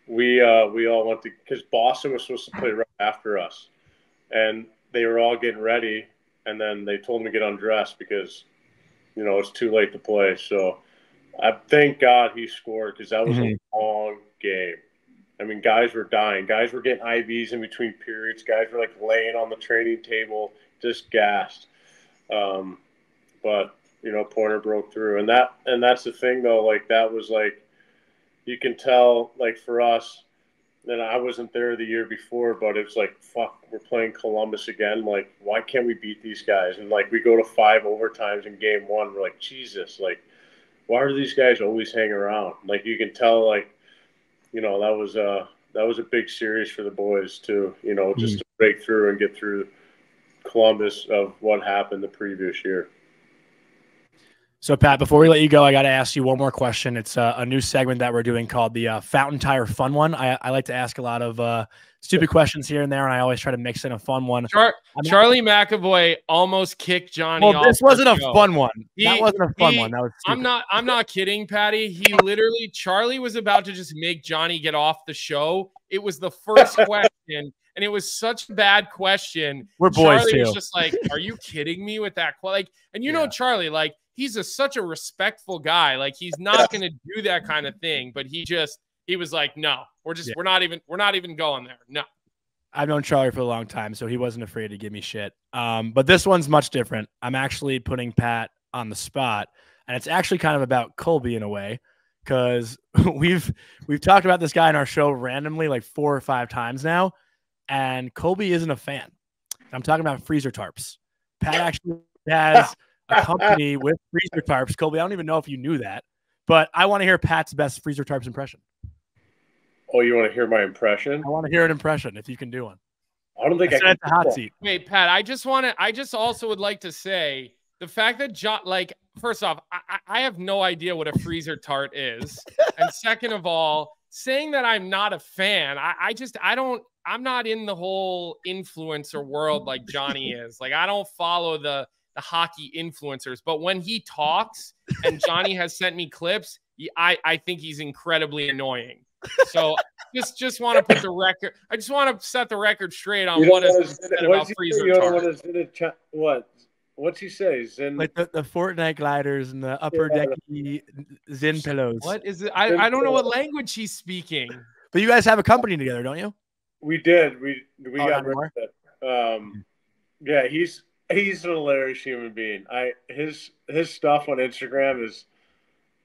we all went to, because Boston was supposed to play right after us, and they were all getting ready, and then they told them to get undressed because, you know, it's too late to play. So I thank God he scored because that was a long game. I mean, guys were dying. Guys were getting IVs in between periods. Guys were like laying on the training table, just gassed. But you know, Pointer broke through, and that's the thing though. Like that was like, you can tell like for us, and I wasn't there the year before, but it's like, fuck, we're playing Columbus again. Like, why can't we beat these guys? And like we go to 5 overtimes in game 1. We're like, Jesus, like, why do these guys always hang around? Like you can tell, like, you know, that was a big series for the boys too. You know, just to break through and get through Columbus of what happened the previous year. So, Pat, before we let you go, I got to ask you one more question. It's a new segment that we're doing called the Fountain Tire Fun One. I like to ask a lot of stupid questions here and there, and I always try to mix in a fun one. Charlie McAvoy almost kicked Johnny off. This wasn't a fun one. That wasn't a fun one. That was stupid. I'm not kidding, Patty. He literally, Charlie was about to just make Johnny get off the show. It was the first question, and it was such a bad question. We're boys, Charlie too. was just like, are you kidding me with that? Like, and you know, Charlie, like, he's such a respectful guy. Like, he's not going to do that kind of thing, but he was like, no, we're not even going there. No. I've known Charlie for a long time, so he wasn't afraid to give me shit. But this one's much different. I'm actually putting Pat on the spot, and it's actually kind of about Colby in a way, because we've talked about this guy in our show randomly like 4 or 5 times now, and Colby isn't a fan. I'm talking about freezer tarps. Pat actually has a company with freezer tarps. Colby, I don't even know if you knew that, but I want to hear Pat's best freezer tarps impression. Oh, you want to hear my impression? I want to hear an impression if you can do one. I don't think I can. It's a hot seat. Wait, Pat, I just also would like to say the fact that John, like, first off, I have no idea what a freezer tart is. And second of all, saying that I'm not a fan, I'm not in the whole influencer world like Johnny is. Like, I don't follow the hockey influencers, but when he talks and Johnny has sent me clips, I think he's incredibly annoying. So just want to put the record. I just want to set the record straight on what is said about freezer tart. What's he say? Zen, like the Fortnite gliders and the upper decky Zen pillows. What is it? I don't know what language he's speaking. But you guys have a company together, don't you? We did. We got rid of it. Yeah, he's an hilarious human being. His stuff on Instagram is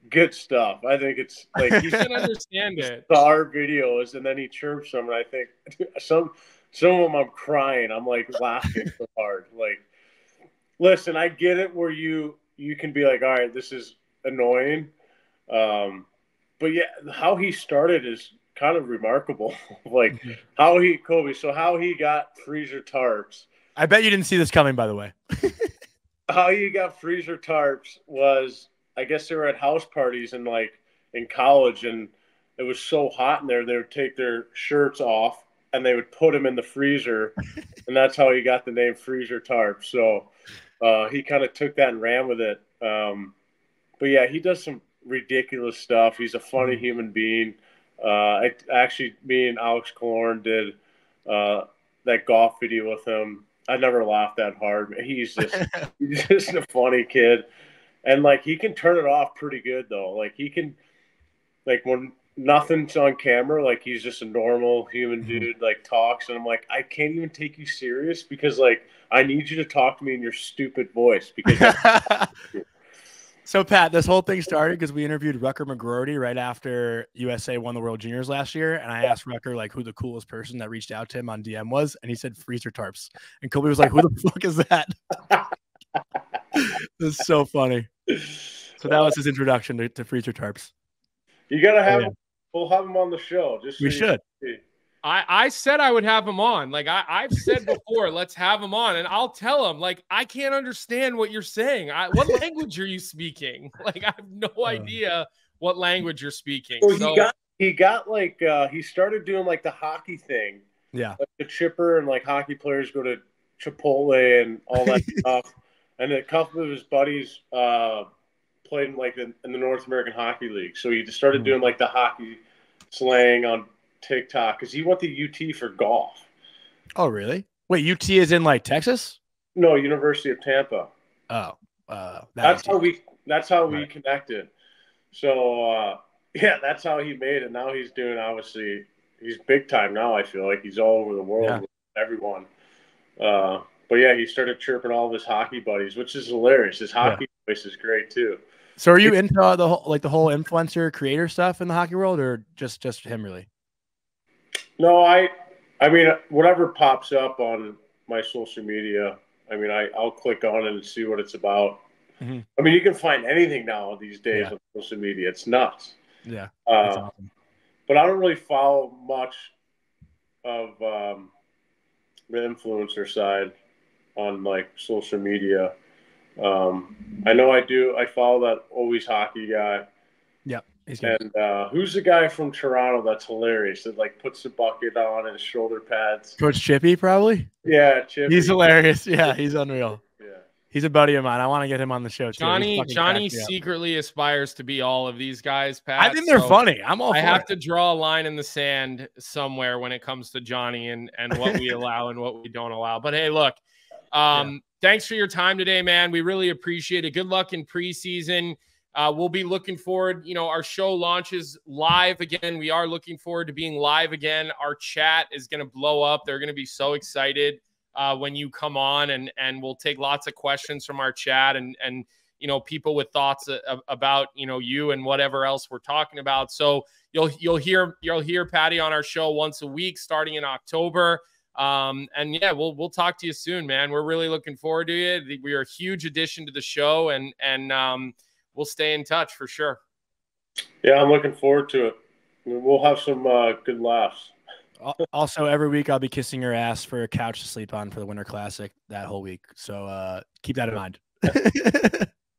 good stuff. I think it's like you can understand it. Star videos, and then he chirps them, and I think some of them I'm crying. I'm like laughing so hard. Like, listen, I get it where you can be like, all right, this is annoying, but yeah, how he started is kind of remarkable. Like how he got freezer tarps. I bet you didn't see this coming, by the way. how you got freezer tarps was, I guess they were at house parties and like in college, and it was so hot in there, they would take their shirts off and they would put them in the freezer, and that's how he got the name Freezer Tarp. So he kind of took that and ran with it. But yeah, he does some ridiculous stuff. He's a funny human being. Me and Alex Killorn did that golf video with him. I never laughed that hard. He's just a funny kid. And like, he can turn it off pretty good though. Like he can, like when nothing's on camera, like he's just a normal human dude, like talks. And I'm like, I can't even take you serious because like, I need you to talk to me in your stupid voice because. So, Pat, this whole thing started because we interviewed Rucker McGroarty right after USA won the World Juniors last year. And I asked Rucker, like, who the coolest person that reached out to him on DM was. And he said Freezer Tarps. And Colby was like, who the fuck is that? This is so funny. So that was his introduction to Freezer Tarps. You got to have him. We'll have him on the show. We should. I said I would have him on. Like I've said before, let's have him on. And I'll tell him, like, I can't understand what you're saying. What language are you speaking? Like, I have no idea what language you're speaking. So he got like, he started doing like the hockey thing. Yeah. Like the chipper, and like hockey players go to Chipotle and all that stuff. And a couple of his buddies played in like in the North American Hockey League. So he just started doing like the hockey slang on TikTok because he went to UT for golf. Oh, really? Wait, UT is in like Texas? No, University of Tampa. Oh, that's how we connected. So yeah, that's how he made it. Now he's doing, obviously, he's big time now. I feel like he's all over the world with everyone. But yeah, he started chirping all of his hockey buddies, which is hilarious. His hockey voice is great too. So are you into the whole influencer creator stuff in the hockey world, or just him really? No, I mean, whatever pops up on my social media, I mean, I'll click on it and see what it's about. I mean, you can find anything now these days on social media. It's nuts. Yeah. That's awesome. But I don't really follow much of the influencer side on like social media. I know I do. I follow that Always Hockey guy. Yep. And who's the guy from Toronto that's hilarious that like puts the bucket on and shoulder pads? Coach Chippy, probably. Yeah, Chippy. He's hilarious. Yeah, he's unreal. Yeah, he's a buddy of mine. I want to get him on the show too. Johnny secretly aspires to be all of these guys, Pat. I think they're funny. I'm all. I have to draw a line in the sand somewhere when it comes to Johnny and what we allow and what we don't allow. But hey, look, thanks for your time today, man. We really appreciate it. Good luck in preseason. We'll be looking forward. You know, our show launches live again. We are looking forward to being live again. Our chat is going to blow up. They're going to be so excited when you come on, and we'll take lots of questions from our chat and you know, people with thoughts about, you know, you and whatever else we're talking about. So you'll hear Patty on our show once a week starting in October. And yeah, we'll talk to you soon, man. We're really looking forward to it. We are a huge addition to the show, and we'll stay in touch for sure. Yeah, I'm looking forward to it. We'll have some good laughs. Also, every week I'll be kissing your ass for a couch to sleep on for the Winter Classic that whole week. So keep that in mind.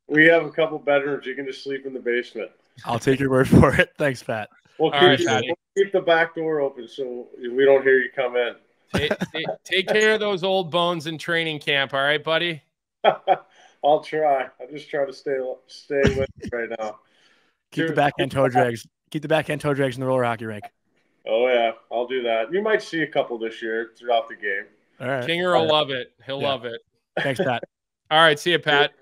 We have a couple bedrooms. You can just sleep in the basement. I'll take your word for it. Thanks, Pat. We'll keep the back door open so we don't hear you come in. Take care of those old bones in training camp. All right, buddy? I'll try. I just try to stay with you right now. Keep the backhand toe drags. Keep the backhand toe drags in the roller hockey rink. Oh yeah, I'll do that. You might see a couple this year throughout the game. All right. Kinger will love it. He'll love it. Thanks, Pat. All right, see you, Pat.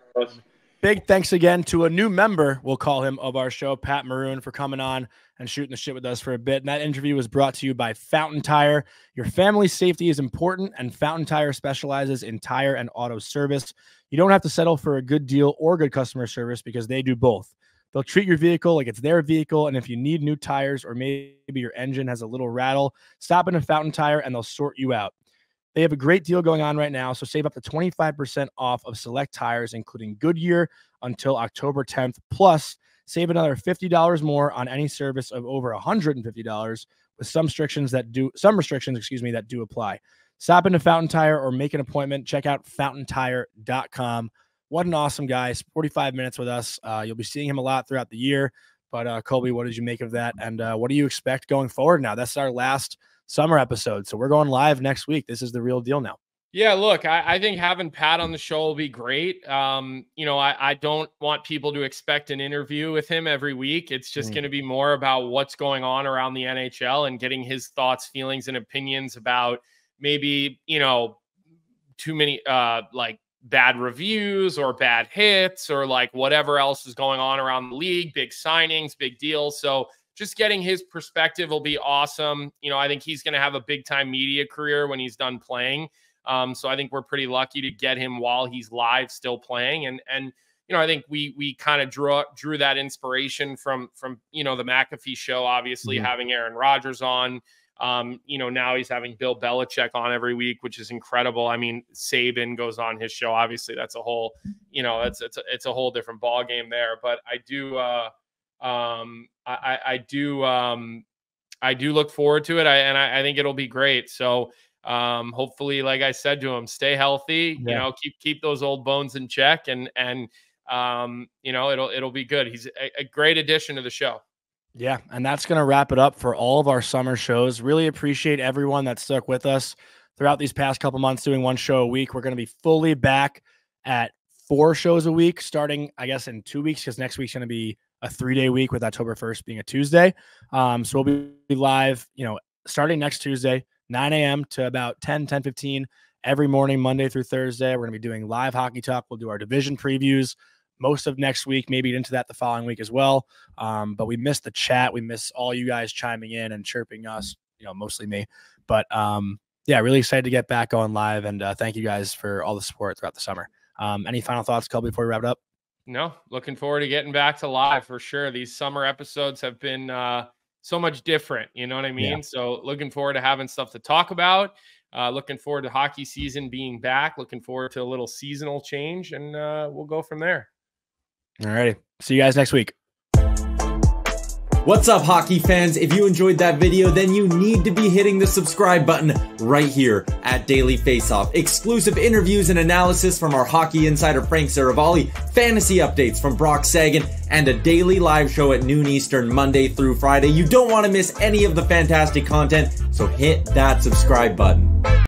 Big thanks again to a new member, we'll call him, of our show, Pat Maroon, for coming on and shooting the shit with us for a bit. And that interview was brought to you by Fountain Tire. Your family's safety is important, and Fountain Tire specializes in tire and auto service. You don't have to settle for a good deal or good customer service because they do both. They'll treat your vehicle like it's their vehicle, and if you need new tires or maybe your engine has a little rattle, stop in a Fountain Tire and they'll sort you out. They have a great deal going on right now, so save up to 25% off of select tires, including Goodyear, until October 10th. Plus, save another $50 more on any service of over $150 with some restrictions that do apply. Stop into Fountain Tire or make an appointment. Check out fountaintire.com. what an awesome guy. 45 minutes with us. You'll be seeing him a lot throughout the year. But Colby, what did you make of that? And what do you expect going forward now? That's our last summer episode. So we're going live next week. This is the real deal now. Yeah, look, I think having Pat on the show will be great. You know, I don't want people to expect an interview with him every week. It's just going to be more about what's going on around the NHL and getting his thoughts, feelings, and opinions about maybe, you know, too many like bad reviews or bad hits or like whatever else is going on around the league, big signings, big deals. So just getting his perspective will be awesome. You know, I think he's going to have a big time media career when he's done playing. So I think we're pretty lucky to get him while he's live still playing. And you know, I think we kind of drew that inspiration from, you know, the McAfee show, obviously having Aaron Rodgers on. You know, now he's having Bill Belichick on every week, which is incredible. I mean, Saban goes on his show. Obviously, that's a whole, you know, it's a whole different ball game there. But I do I do look forward to it. I think it'll be great. So hopefully, like I said to him, stay healthy, you know, keep those old bones in check and you know, it'll be good. He's a great addition to the show. Yeah. And that's going to wrap it up for all of our summer shows. Really appreciate everyone that stuck with us throughout these past couple months, doing one show a week. We're going to be fully back at 4 shows a week, starting, I guess, in 2 weeks, because next week's going to be a 3-day week with October 1st being a Tuesday. So we'll be live, you know, starting next Tuesday, 9 a.m. to about 10:15 every morning, Monday through Thursday. We're going to be doing live hockey talk. We'll do our division previews most of next week, maybe into that the following week as well. But we miss the chat. We miss all you guys chiming in and chirping us, you know, mostly me. But yeah, really excited to get back on live. And thank you guys for all the support throughout the summer. Any final thoughts, Colby, before we wrap it up? No, looking forward to getting back to live for sure. These summer episodes have been so much different. You know what I mean? Yeah. So looking forward to having stuff to talk about. Looking forward to hockey season being back. Looking forward to a little seasonal change, and we'll go from there. All righty. See you guys next week. What's up, hockey fans? If you enjoyed that video, then you need to be hitting the subscribe button right here at Daily Faceoff. Exclusive interviews and analysis from our hockey insider Frank Saravalli, fantasy updates from Brock Sagan, and a daily live show at noon Eastern, Monday through Friday. You don't want to miss any of the fantastic content, so hit that subscribe button.